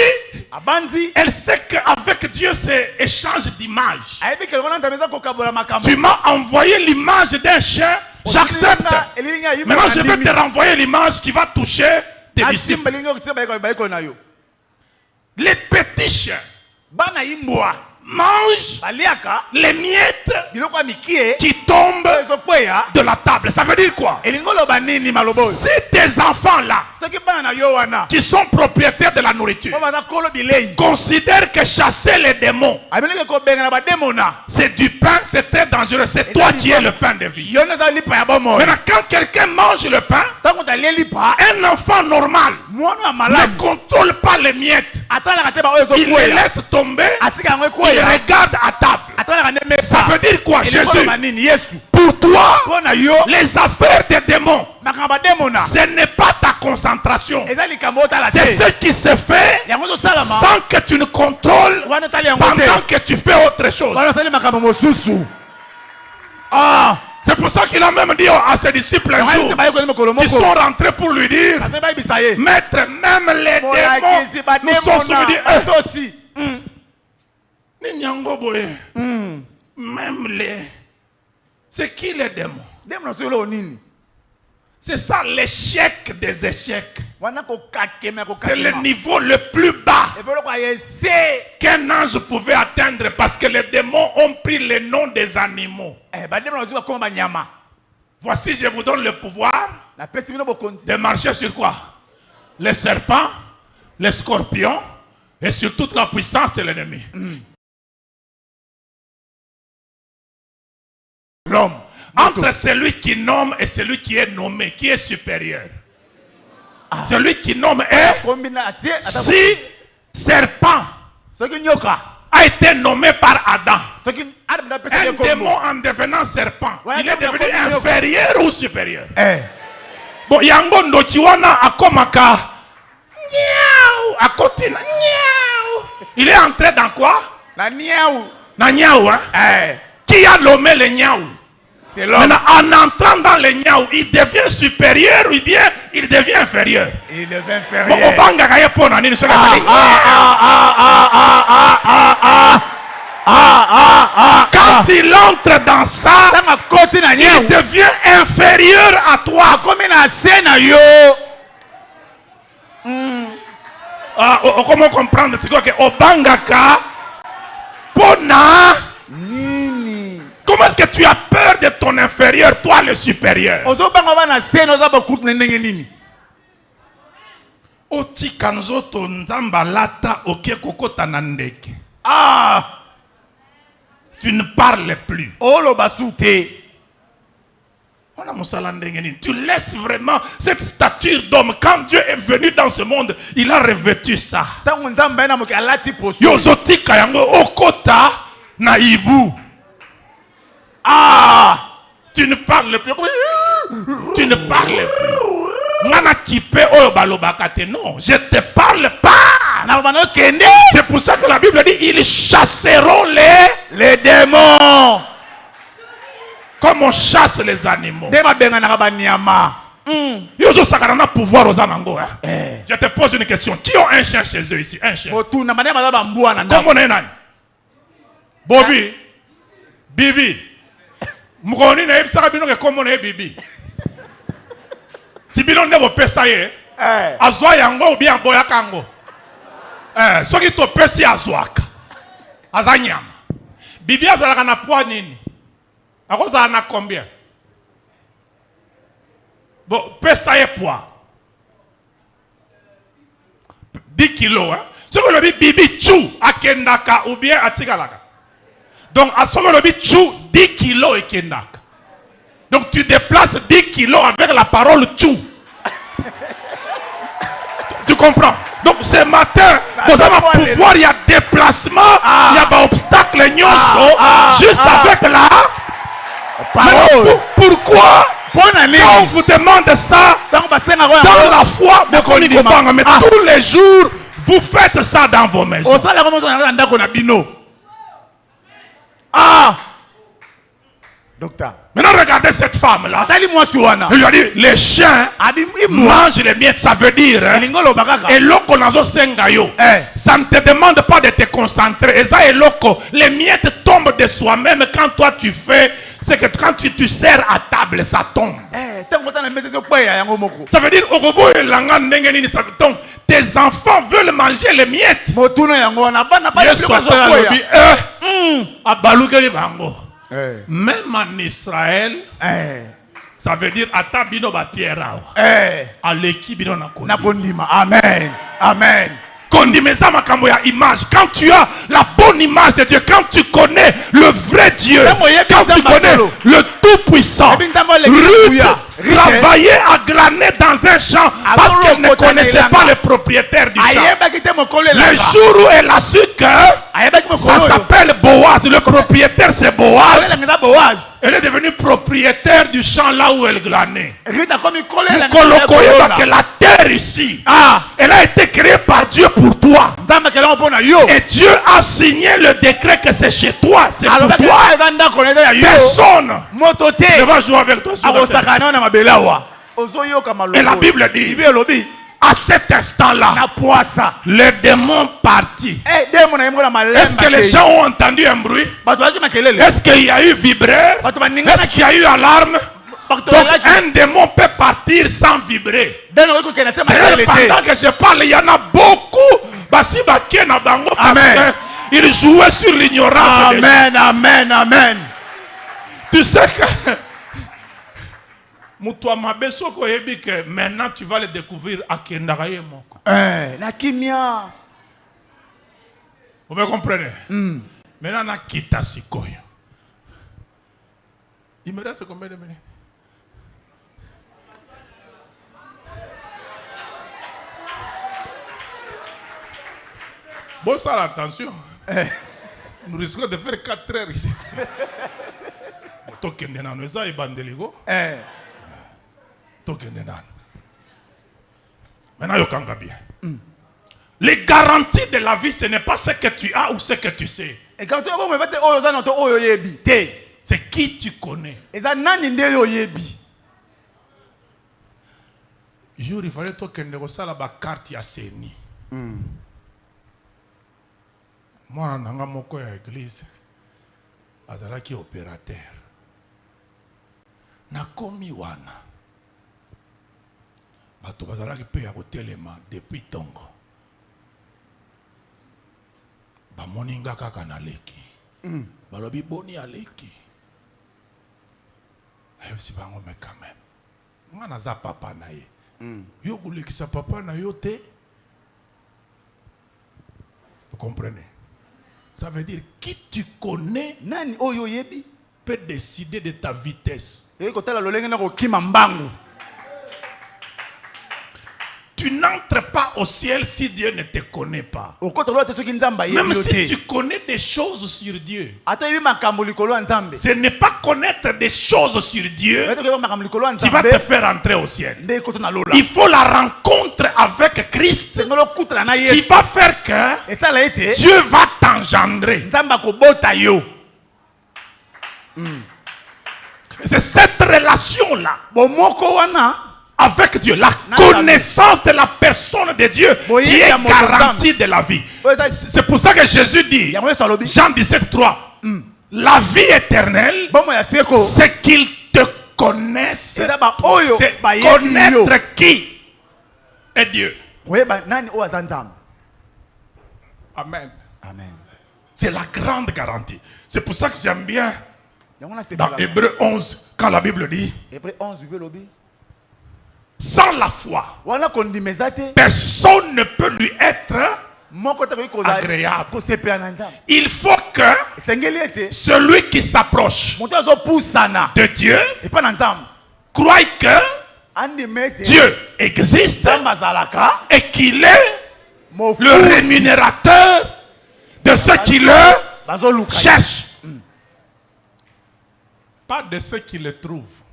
Elle sait qu'avec Dieu c'est échange d'images. Tu m'as envoyé l'image d'un chien, j'accepte. Maintenant je vais te renvoyer l'image qui va toucher tes disciples. Les petits chiens mange les miettes qui tombent de la table. Ça veut dire quoi? Si tes enfants là, qui sont propriétaires de la nourriture, considèrent que chasser les démons, c'est du pain, c'est très dangereux. C'est toi qui es le pain de vie. Maintenant, quand quelqu'un mange le pain, un enfant normal ne contrôle pas les miettes. Il les laisse tomber. Il regarde à table. Ça veut dire quoi, Jésus? Pour toi, les affaires des démons, ce n'est pas ta concentration. C'est ce qui se fait sans que tu ne contrôles pendant que tu fais autre chose. C'est pour ça qu'il a même dit à ses disciples un jour, qui sont rentrés pour lui dire, Maître, même les démons nous sont soumis. Même les... C'est qui les démons? C'est ça l'échec des échecs. C'est le niveau le plus bas qu'un ange pouvait atteindre parce que les démons ont pris les noms des animaux. Voici, je vous donne le pouvoir de marcher sur quoi? Les serpents, les scorpions et sur toute la puissance de l'ennemi. L'homme. Entre celui qui nomme et celui qui est nommé, qui est supérieur. Celui qui nomme est, si serpent a été nommé par Adam, un démon en devenant serpent, il est devenu inférieur ou supérieur? Bon, yango ndokiwana akomaka akotina. Il est entré dans quoi? Na niaou, hein? Qui a nommé le niaou? Maintenant, en entrant dans le niaou, il devient supérieur ou bien il devient inférieur? Il devient inférieur. Quand il entre dans ça, il devient inférieur à toi. Comment comprendre? C'est quoi que Obangaka Pona? Comment est-ce que tu as peur de ton inférieur, toi le supérieur? Tu ne parles plus. Tu laisses vraiment cette stature d'homme. Quand Dieu est venu dans ce monde, il a revêtu ça. Yozotika yango okota na ibu. Tu ne parles plus. Tu ne parles plus. Nana kipe oyo balobakate. Non, je te parle pas. C'est pour ça que la Bible dit ils chasseront les démons. Comme on chasse les animaux. Yozo sakarana pouvoir aux anango. Je te pose une question. Qui ont un chien chez eux ici? Un chien. Comment on est nani? Bobby. Bibi. Mugoni na ebisaka bino ke comment on est Bibi. Si bino ndebo pesa ye. Azwa yango ou bien boya kango. Soki to pesi azwaka. Azanyama. Bibi azalaka na poids nini? Akozala na combien? Bon, pesa ye poids. 10 kilos, hein? Ce que le bibi chou akendaka ou bien atikalaka. Donc, à ce que le bibi chou 10 kilos et kendaka. Donc, tu déplaces 10 kilos avec la parole chou. Tu comprends? Donc, ce matin, vous avez un pouvoir, il y a déplacement, il y a un obstacle, juste avec la parole. Pourquoi? Quand on vous demande ça dans la foi, mais tous les jours, vous faites ça dans vos maisons. Docteur. Maintenant, regardez cette femme-là. Il lui a dit, les chiens mangent les miettes. Ça veut dire, et loko nazo sengayo. Ça ne te demande pas de te concentrer. Et ça, les miettes tombent de soi-même quand toi tu fais. C'est que quand tu sers à table, ça tombe. Ça veut dire, tes enfants veulent manger les miettes. Même en Israël, ça veut dire atabino ba pierre aleki bino na kondima. Amen. Amen. Image. Quand tu as la bonne image de Dieu, quand tu connais le vrai Dieu, quand tu connais le Tout-Puissant, Ruth travaillait à glaner dans un champ parce qu'elle ne connaissait pas le propriétaire du champ. Le jour où elle a su que ça s'appelle Boaz, le propriétaire c'est Boaz, elle est devenue propriétaire du champ là où elle glanait. Que la terre ici, elle a été créée par Dieu pour toi. Et Dieu a signé le décret que c'est chez toi, c'est pour toi. Personne ne va jouer avec toi sur la terre. Et la Bible dit, à cet instant-là, les démons partis. Est-ce que les gens ont entendu un bruit? Est-ce qu'il y a eu vibreur? Est-ce qu'il y a eu alarme? Donc un démon peut partir sans vibrer. Pendant que je parle, il y en a beaucoup. Parce qu'ils jouaient sur l'ignorance. Amen, amen, amen. Tu sais que maintenant tu vas le découvrir à Kendaraye Moko. Vous me comprenez? Maintenant, on a quitté Sikoyo. Il me reste combien de minutes? Bon, ça, attention. Nous risquons de faire 4 heures ici. Maintenant, yokanga bien. Les garanties de la vie, ce n'est pas ce que tu as ou ce que tu sais. C'est qui tu connais. Jour, il fallait que tu aies la carte ya Seni. Moi, je suis à l'église. Je suis opérateur. Nakomi wana. Bato bazalaki pe ya kotelema depuis tongo. Ba moninga kaka na leki. Balobi boni aleki. Ayo si bango me quand même. Nga naza papa na ye. Yo kolekisa papa na yo te. Vous comprenez? Ça veut dire qui tu connais peut décider de ta vitesse. Tu n'entres pas au ciel si Dieu ne te connaît pas. Même si tu connais des choses sur Dieu, ce n'est pas connaître des choses sur Dieu qui va te faire entrer au ciel. Il faut la rencontre avec Christ qui va faire que Dieu va t'engendrer. C'est cette relation-là avec Dieu, la connaissance de la personne de Dieu qui est garantie de la vie. C'est pour ça que Jésus dit, Jean 17, 3, la vie éternelle, c'est qu'ils te connaissent, c'est connaître qui est Dieu. Amen. Amen. C'est la grande garantie. C'est pour ça que j'aime bien dans Hébreux 11, quand la Bible dit, sans la foi, personne ne peut lui être agréable. Il faut que celui qui s'approche de Dieu croit que Dieu existe et qu'il est le rémunérateur de ceux qui le cherchent. Pas de ceux qui le trouvent.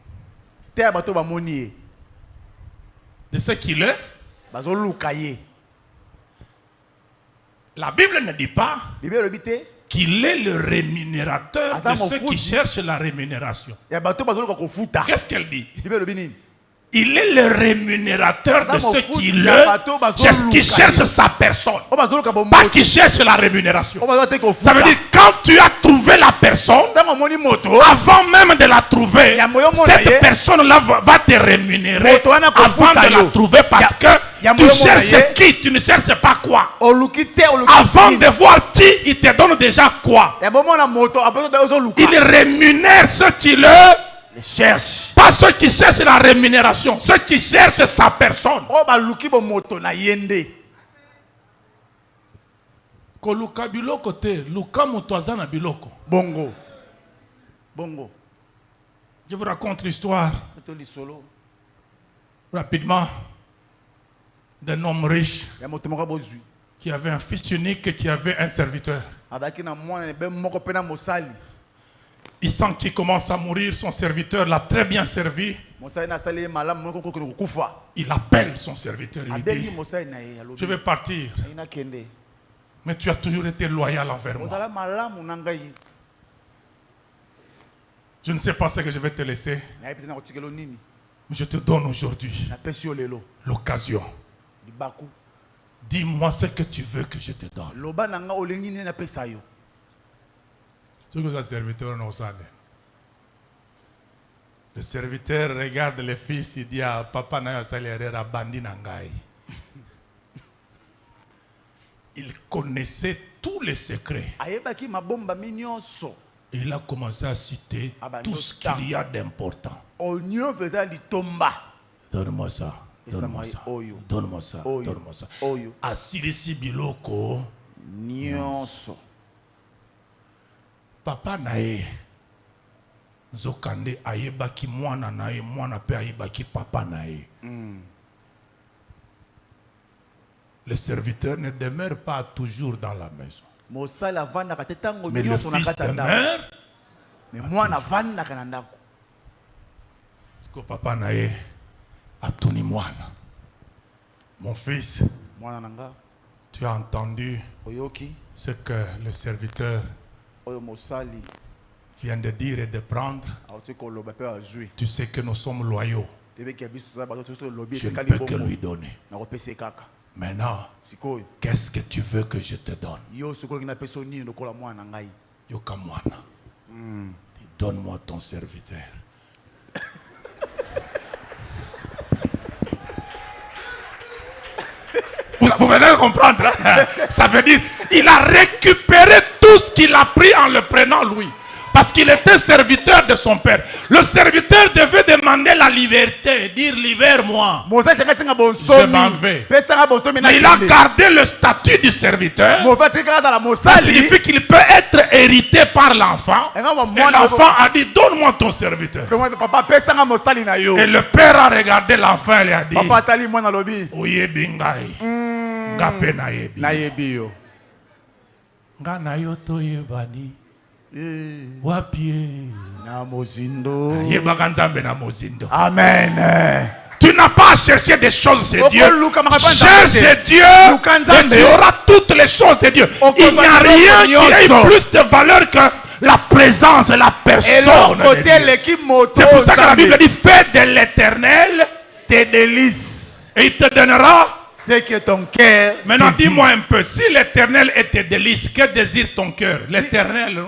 De ceux qui le. La Bible ne dit pas qu'il est le rémunérateur de ceux qui cherchent la rémunération. Qu'est-ce qu'elle dit? Il est le rémunérateur de ceux qui cherchent sa personne, pas qui cherchent la rémunération. Ça veut dire quand tu as trouvé la personne, avant même de la trouver, cette personne-là va te rémunérer avant de la trouver parce que tu cherches qui, tu ne cherches pas quoi. Avant de voir qui, il te donne déjà quoi. Il rémunère ceux qui le cherchent. Pas ceux qui cherchent la rémunération, ceux qui cherchent sa personne. Koluka biloko te, luka motoaza na biloko. Bongo. Je vous raconte l'histoire rapidement d'un homme riche qui avait un fils unique et qui avait un serviteur. Il sent qu'il commence à mourir, son serviteur l'a très bien servi. Il appelle son serviteur, il dit: je vais partir, mais tu as toujours été loyal envers moi. Je ne sais pas ce que je vais te laisser, mais je te donne aujourd'hui l'occasion. Dis-moi ce que tu veux que je te donne. Le serviteur regarde le fils, il dit à papa na salerera bandi nangai. Il connaissait tous les secrets. Et il a commencé à citer tout ce qu'il y a d'important. Donne-moi ça. Donne-moi ça. Donne-moi ça. Donne-moi ça. Asirisi biloko nyonso. Papa nae Zokande ayebaki mwana nae, mwana pe ayebaki papa nae. Le serviteur ne demeure pas toujours dans la maison. Mais le fils demeure. Parce que papa nae atuni mwana. Mon fils, tu as entendu ce que le serviteur vient de dire et de prendre. Tu sais que nous sommes loyaux. Je ne peux que lui donner. Maintenant, qu'est-ce que tu veux que je te donne? Yokamwana. Donne-moi ton serviteur. Vous venez de comprendre, hein? Ça veut dire il a récupéré tout ce qu'il a pris en le prenant lui. Parce qu'il était serviteur de son père. Le serviteur devait demander la liberté, dire libère-moi. Je m'en vais. Mais il a gardé le statut du serviteur. Ça signifie qu'il peut être hérité par l'enfant. Et l'enfant a dit donne-moi ton serviteur. Et le père a regardé l'enfant et lui a dit Oye bingai. Ngape nayebi. Nganayo toyebani. Wapie na mozindo. Amen. Tu n'as pas à chercher des choses de Dieu. Cherche Dieu et tu auras toutes les choses de Dieu. Il n'y a rien qui ait plus de valeur que la présence et la personne de Dieu. C'est pour ça que la Bible dit fais de l'Éternel tes délices et il te donnera ce que ton cœur. Maintenant dis-moi un peu, si l'Éternel est tes délices, que désire ton cœur? L'Éternel.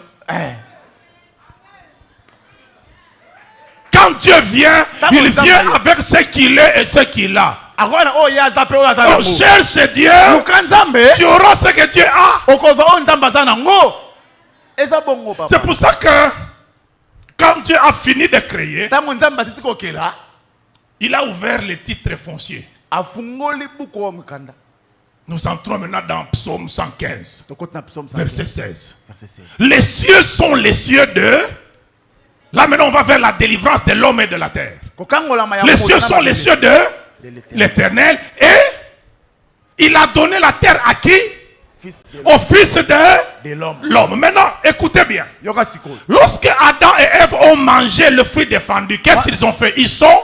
Quand Dieu vient, il vient avec ce qu'il est et ce qu'il a. On cherche Dieu, tu auras ce que Dieu a. C'est pour ça que quand Dieu a fini de créer, il a ouvert les titres fonciers. Nous entrons maintenant dans Psaume 115, verset 16. Les cieux sont les cieux de... Là maintenant on va vers la délivrance de l'homme et de la terre. Les cieux sont les cieux de l'Éternel. Et il a donné la terre à qui? Au fils de l'homme. Maintenant écoutez bien. Lorsque Adam et Ève ont mangé le fruit défendu, qu'est-ce qu'ils ont fait? Ils sont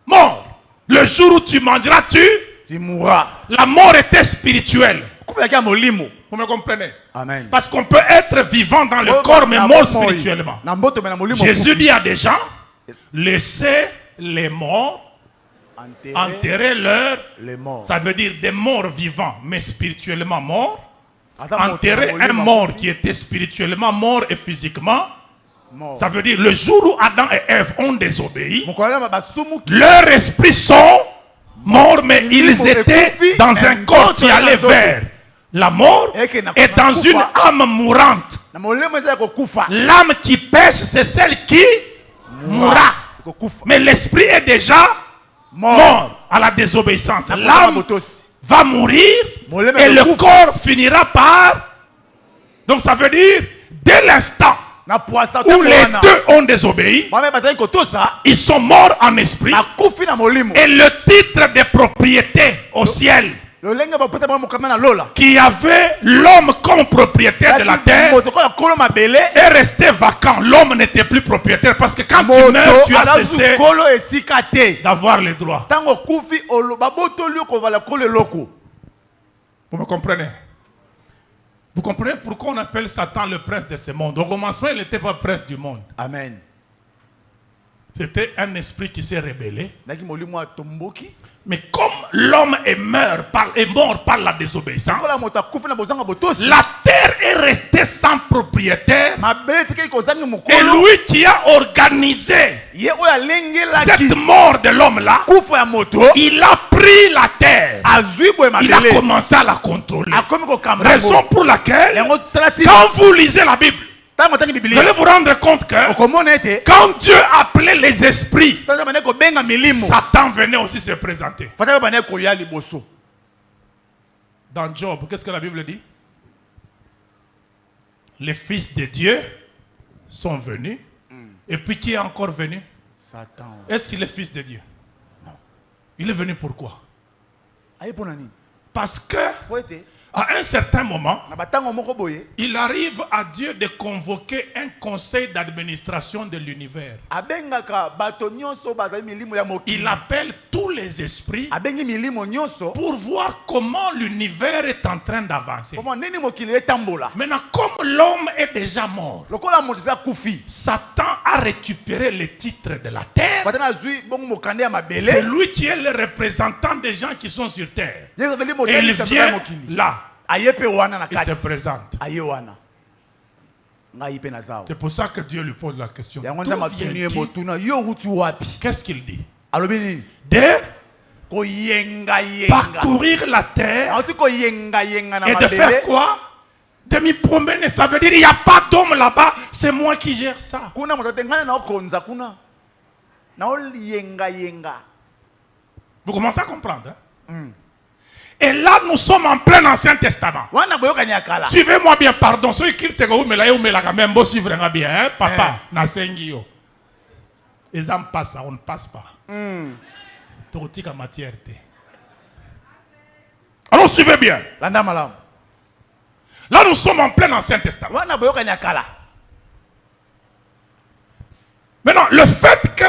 morts. Le jour où tu mangeras, tu mourras. La mort était spirituelle. Vous me comprenez? Amen. Parce qu'on peut être vivant dans le corps mais mort spirituellement. Jésus dit à des gens, laissez les morts enterrer les morts. Ça veut dire des morts vivants mais spirituellement morts. Enterrer un mort qui était spirituellement mort et physiquement mort. Ça veut dire le jour où Adam et Ève ont désobéi, leurs esprits sont morts, mais ils étaient dans un corps qui allait vers la mort et dans une âme mourante. L'âme qui pêche, c'est celle qui mourra. Mais l'esprit est déjà mort à la désobéissance. L'âme va mourir et le corps finira par... Donc ça veut dire, dès l'instant où les deux ont désobéi, ils sont morts en esprit. Et le titre de propriété au ciel qui avait l'homme comme propriétaire de la terre est resté vacant. L'homme n'était plus propriétaire parce que quand tu meurs, tu as cessé d'avoir les droits. Vous me comprenez? Vous comprenez pourquoi on appelle Satan le prince de ce monde? Au commencement, il n'était pas prince du monde. Amen. C'était un esprit qui s'est rébellé. Mais comme l'homme est mort par la désobéissance, la terre est restée sans propriétaire. Et lui qui a organisé cette mort de l'homme-là, il a pris la terre. Il a commencé à la contrôler. Raison pour laquelle, quand vous lisez la Bible, vous allez vous rendre compte que quand Dieu appelait les esprits, Satan venait aussi se présenter. Dans Job, qu'est-ce que la Bible dit? Les fils de Dieu sont venus. Et puis qui est encore venu? Satan. Est-ce qu'il est fils de Dieu? Non. Il est venu pourquoi? Parce que à un certain moment, il arrive à Dieu de convoquer un conseil d'administration de l'univers. Il appelle tous les esprits pour voir comment l'univers est en train d'avancer. Maintenant, comme l'homme est déjà mort, Satan a récupéré le titre de la terre. C'est lui qui est le représentant des gens qui sont sur terre. Et il vient là. Il se présente. C'est pour ça que Dieu lui pose la question. Qu'est-ce qu'il dit? De parcourir la terre et de faire quoi? De m'y promener. Ça veut dire il n'y a pas d'homme là-bas, c'est moi qui gère ça. Vous commencez à comprendre, hein? Et là, nous sommes en plein Ancien Testament. Suivez-moi bien, pardon. Ceux qui suivre bien, hein, papa. Nasengio. Les hommes passent, on ne passe pas. Alors, suivez bien. Là, nous sommes en plein Ancien Testament. Maintenant, le fait que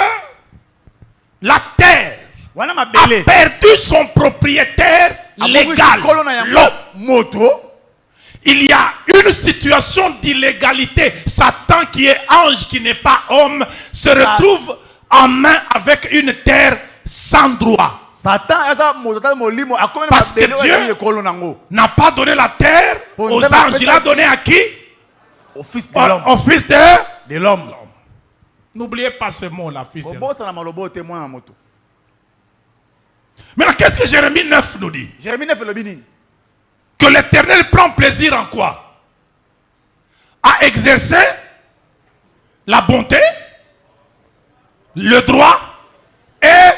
la terre a perdu son propriétaire légal, il y a une situation d'illégalité. Satan qui est ange, qui n'est pas homme, se retrouve en main avec une terre sans droit. Parce que Dieu n'a pas donné la terre aux anges. Il a donné à qui? Au fils de l'homme. N'oubliez pas ce mot là, fils de l'homme. Maintenant, qu'est-ce que Jérémie 9 nous dit? Que l'Éternel prend plaisir en quoi? À exercer la bonté, le droit et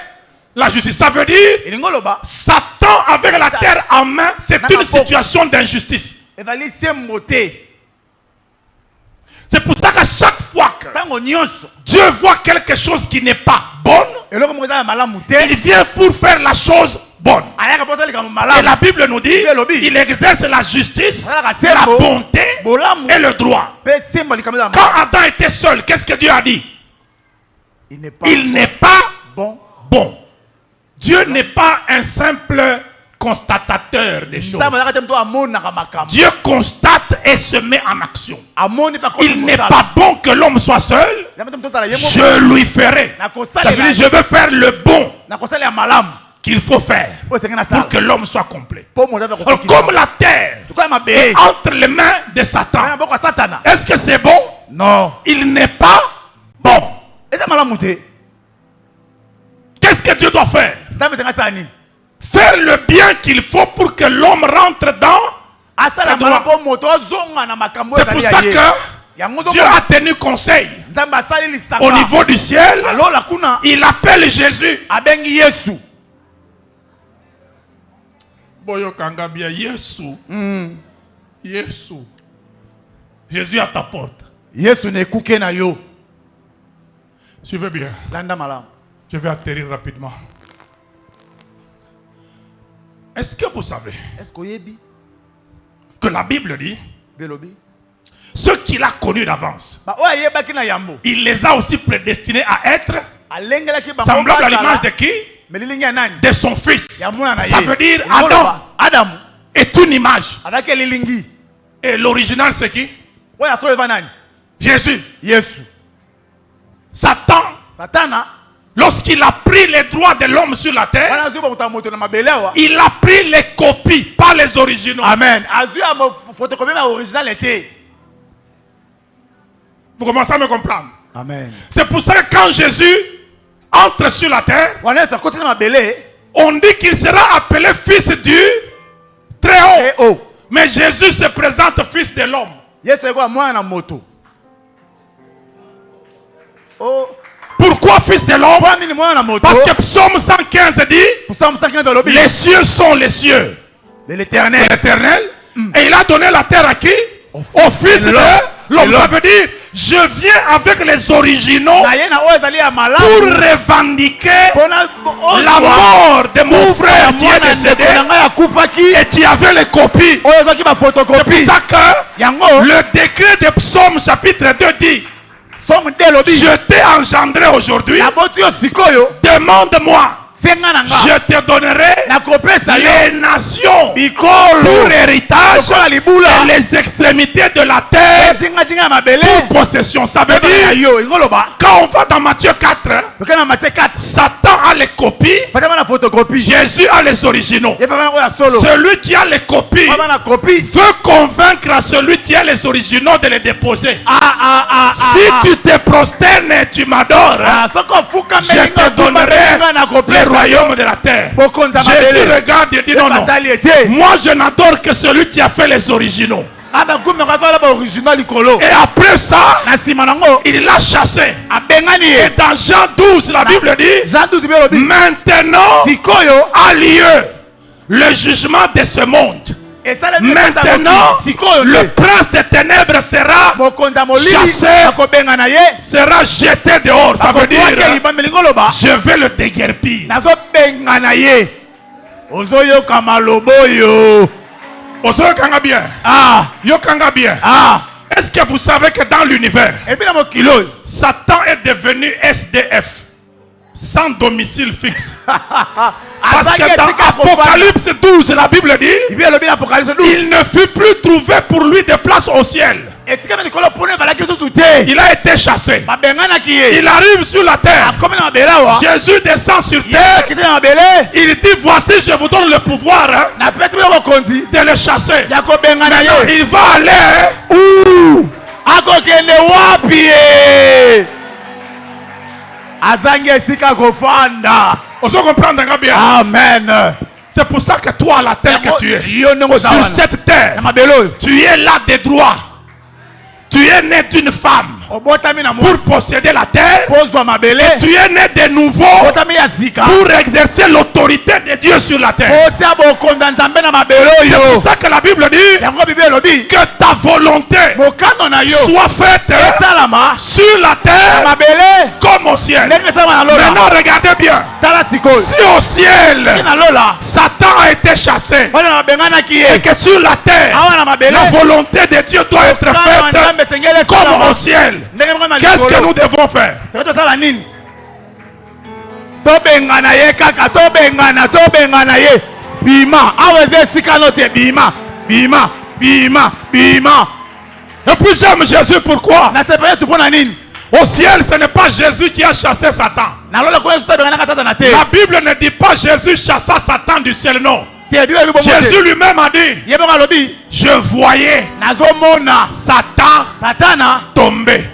la justice. Ça veut dire, Satan avec la terre en main, c'est une situation d'injustice. C'est pour ça qu'à chaque fois que Dieu voit quelque chose qui n'est pas bonne, il vient pour faire la chose bonne. Et la Bible nous dit, il exerce la justice, la bonté et le droit. Quand Adam était seul, qu'est-ce que Dieu a dit? Il n'est pas bon. Dieu n'est pas un simple constatateur des choses. Dieu constate et se met en action. Il n'est pas bon que l'homme soit seul. Je lui ferai. Ça veut dire, je veux faire le bon qu'il faut faire pour que l'homme soit complet. Alors, comme la terre est entre les mains de Satan, est-ce que c'est bon? Non. Il n'est pas bon. Qu'est-ce que Dieu doit faire? Faire le bien qu'il faut pour que l'homme rentre dans ses droits. C'est pour ça que Dieu a tenu conseil au niveau du ciel. Il appelle Jésus. Jésus à ta porte. Suivez bien. Je vais atterrir rapidement. Est-ce que vous savez que la Bible dit ceux qu'il a connus d'avance, il les a aussi prédestinés à être semblables à l'image de qui? De son fils. Ça veut dire Adam est une image. Et l'original c'est qui? Jésus. Satan, lorsqu'il a pris les droits de l'homme sur la terre, il a pris les copies, pas les originaux. Amen. Vous commencez à me comprendre? Amen. C'est pour ça que quand Jésus entre sur la terre, on dit qu'il sera appelé fils du très haut. Mais Jésus se présente fils de l'homme. Pourquoi fils de l'homme? Parce que Psaume 115 dit les cieux sont les cieux de l'éternel. Et il a donné la terre à qui? Au fils de l'homme. Ça veut dire je viens avec les originaux pour revendiquer la mort de mon frère qui est décédé et qui avait les copies. C'est pour ça que le décret de Psaume chapitre 2 dit je t'ai engendré aujourd'hui, demande-moi, je te donnerai les nations pour héritage et les extrémités de la terre pour possession. Ça veut dire, quand on va dans Matthieu 4, Satan a les copies, Jésus a les originaux. Celui qui a les copies veut convaincre à celui qui a les originaux de les déposer. Si tu te prosternes et tu m'adores, je te donnerai le royaume de la terre. Jésus regarde et dit non, non. Moi je n'adore que celui qui a fait les originaux. Et après ça, il l'a chassé. Et dans Jean 12, la Bible dit maintenant a lieu le jugement de ce monde. Maintenant, le prince des ténèbres sera chassé, sera jeté dehors. Ça veut dire, je vais le déguerpir. Bien. Bien. Est-ce que vous savez que dans l'univers, Satan est devenu SDF, sans domicile fixe? Parce que dans Apocalypse 12, la Bible dit il ne fut plus trouvé pour lui de place au ciel. Il a été chassé. Il arrive sur la terre. Jésus descend sur terre. Il dit voici je vous donne le pouvoir de le chasser. Maintenant, il va aller on se comprend bien. Amen. C'est pour ça que toi, la terre que tu es, sur cette terre, tu es là des droits. Tu es né d'une femme pour posséder la terre. Et tu es né de nouveau pour exercer l'autorité de Dieu sur la terre. C'est pour ça que la Bible dit que ta volonté soit faite sur la terre comme au ciel. Maintenant regardez bien. Si au ciel Satan a été chassé et que sur la terre la volonté de Dieu doit être faite comme au ciel, qu'est-ce que nous devons faire? bima. Aweze sikanote bima. Bima. Bima. Bima. Et puis j'aime Jésus, pourquoi? Au ciel, ce n'est pas Jésus qui a chassé Satan. La Bible ne dit pas Jésus chassa Satan du ciel, non. Jésus lui-même a dit, je voyais Satan tomber.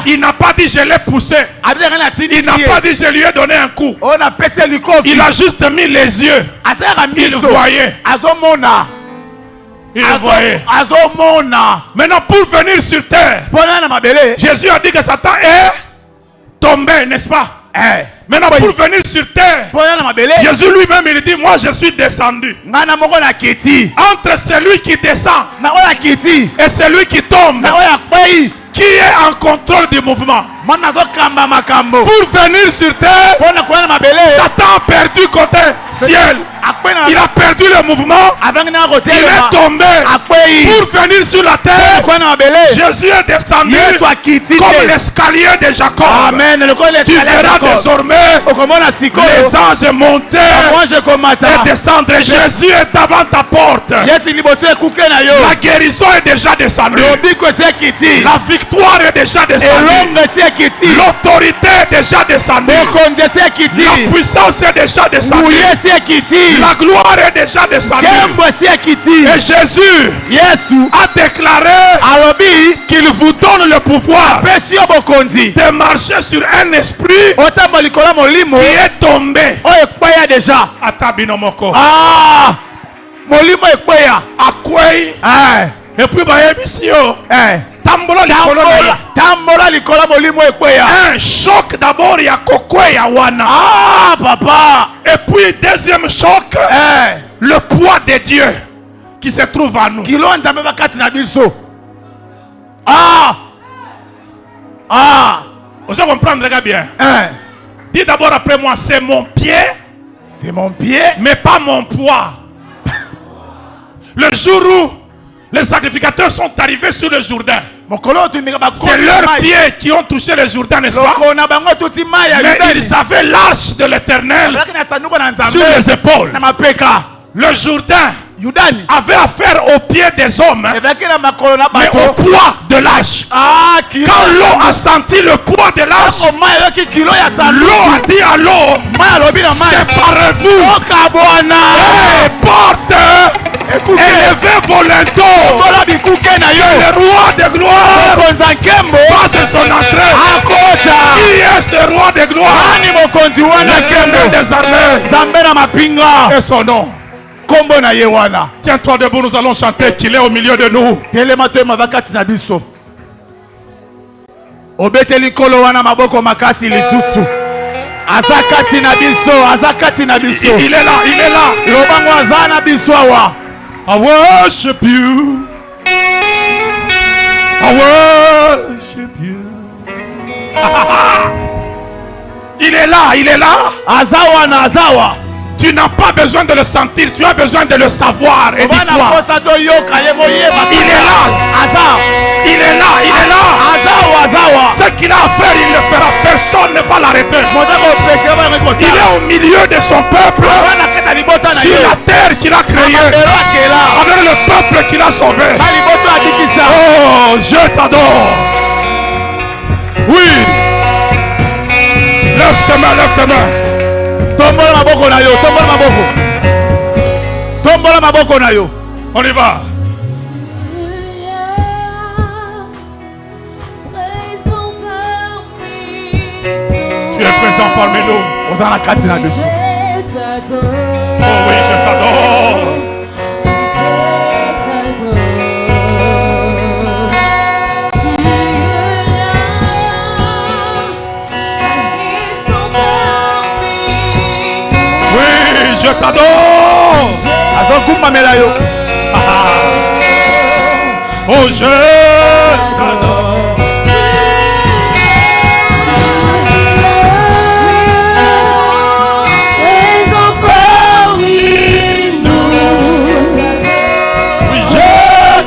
Il n'a pas dit je l'ai poussé. Il n'a pas dit je lui ai donné un coup. Il a juste mis les yeux. Il voyait. Il voyait. Maintenant, pour venir sur terre, Jésus a dit que Satan est tombé, n'est-ce pas? Maintenant, pour venir sur terre, Jésus lui-même, il dit, moi je suis descendu. Entre celui qui descend et celui qui tombe, qui est en contrôle du mouvement. Pour venir sur terre, Satan a perdu côté ciel. Il a perdu le mouvement. Il est tombé. Pour venir sur la terre, Jésus est descendu comme l'escalier de Jacob. Tu verras désormais les anges monter et descendre. Jésus est devant ta porte. La guérison est déjà descendue. La victoire est déjà descendue. L'autorité est déjà descendue. La puissance est déjà descendue. La gloire est déjà descendue. Et Jésus a déclaré qu'il vous donne le pouvoir de marcher sur un esprit qui est tombé. Atabinomoko. Et puis un choc d'abord, il y a Kokwe Wana. Papa. Et puis deuxième choc, le poids de Dieu qui se trouve en nous. Vous allez comprendre, regarde bien. Dis d'abord après moi, c'est mon pied. C'est mon pied. Mais pas mon poids. Le jour où les sacrificateurs sont arrivés sur le Jourdain, c'est leurs pieds qui ont touché le Jourdain, n'est-ce pas? Mais ils avaient l'arche de l'Éternel sur les épaules. Le Jourdain avait affaire aux pieds des hommes, mais au poids de l'arche. Quand l'eau a senti le poids de l'arche, l'eau a dit à l'eau, séparez-vous. Porte élevez vos linteaux, que le roi de gloire fasse son entrée. Qui est ce roi de gloire? L'éternel des armées. Et son nom. Tiens-toi debout, nous allons chanter qu'il est au milieu de nous. Obeteli kolo wana maboko makasi lisusu. Azakati na biso, azakati na biso. Il est là, il est là. Lobango azana biso awa. I worship you. I worship you. Il est là, il est là. Azawa na azawa. Tu n'as pas besoin de le sentir, tu as besoin de le savoir. Et dis-toi, il est là. Il est là, il est là. Ce qu'il a à faire, il le fera. Personne ne va l'arrêter. Il est au milieu de son peuple, sur la terre qu'il a créée, avec le peuple qu'il a sauvé. Oh, je t'adore. Oui. Lève tes mains, lève tes mains. Tombola maboko na yo, tombola maboko. Tombola maboko na yo. On y va. Tu es présent parmi nous. Ozana kati na biso. Oh oui, je t'adore. Je t'adore. Oh, je t'adore. Oui, je t'adore.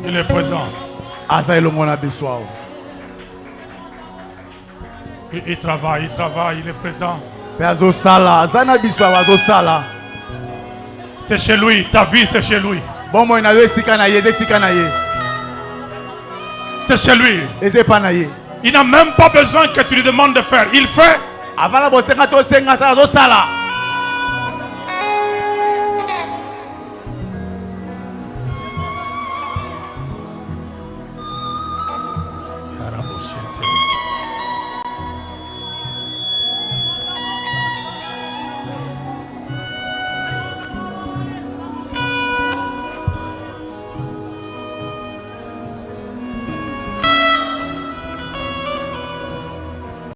Il est présent. Il travaille, il est présent. C'est chez lui, ta vie c'est chez lui. C'est chez lui. Il n'a même pas besoin que tu lui demandes de faire. Il fait.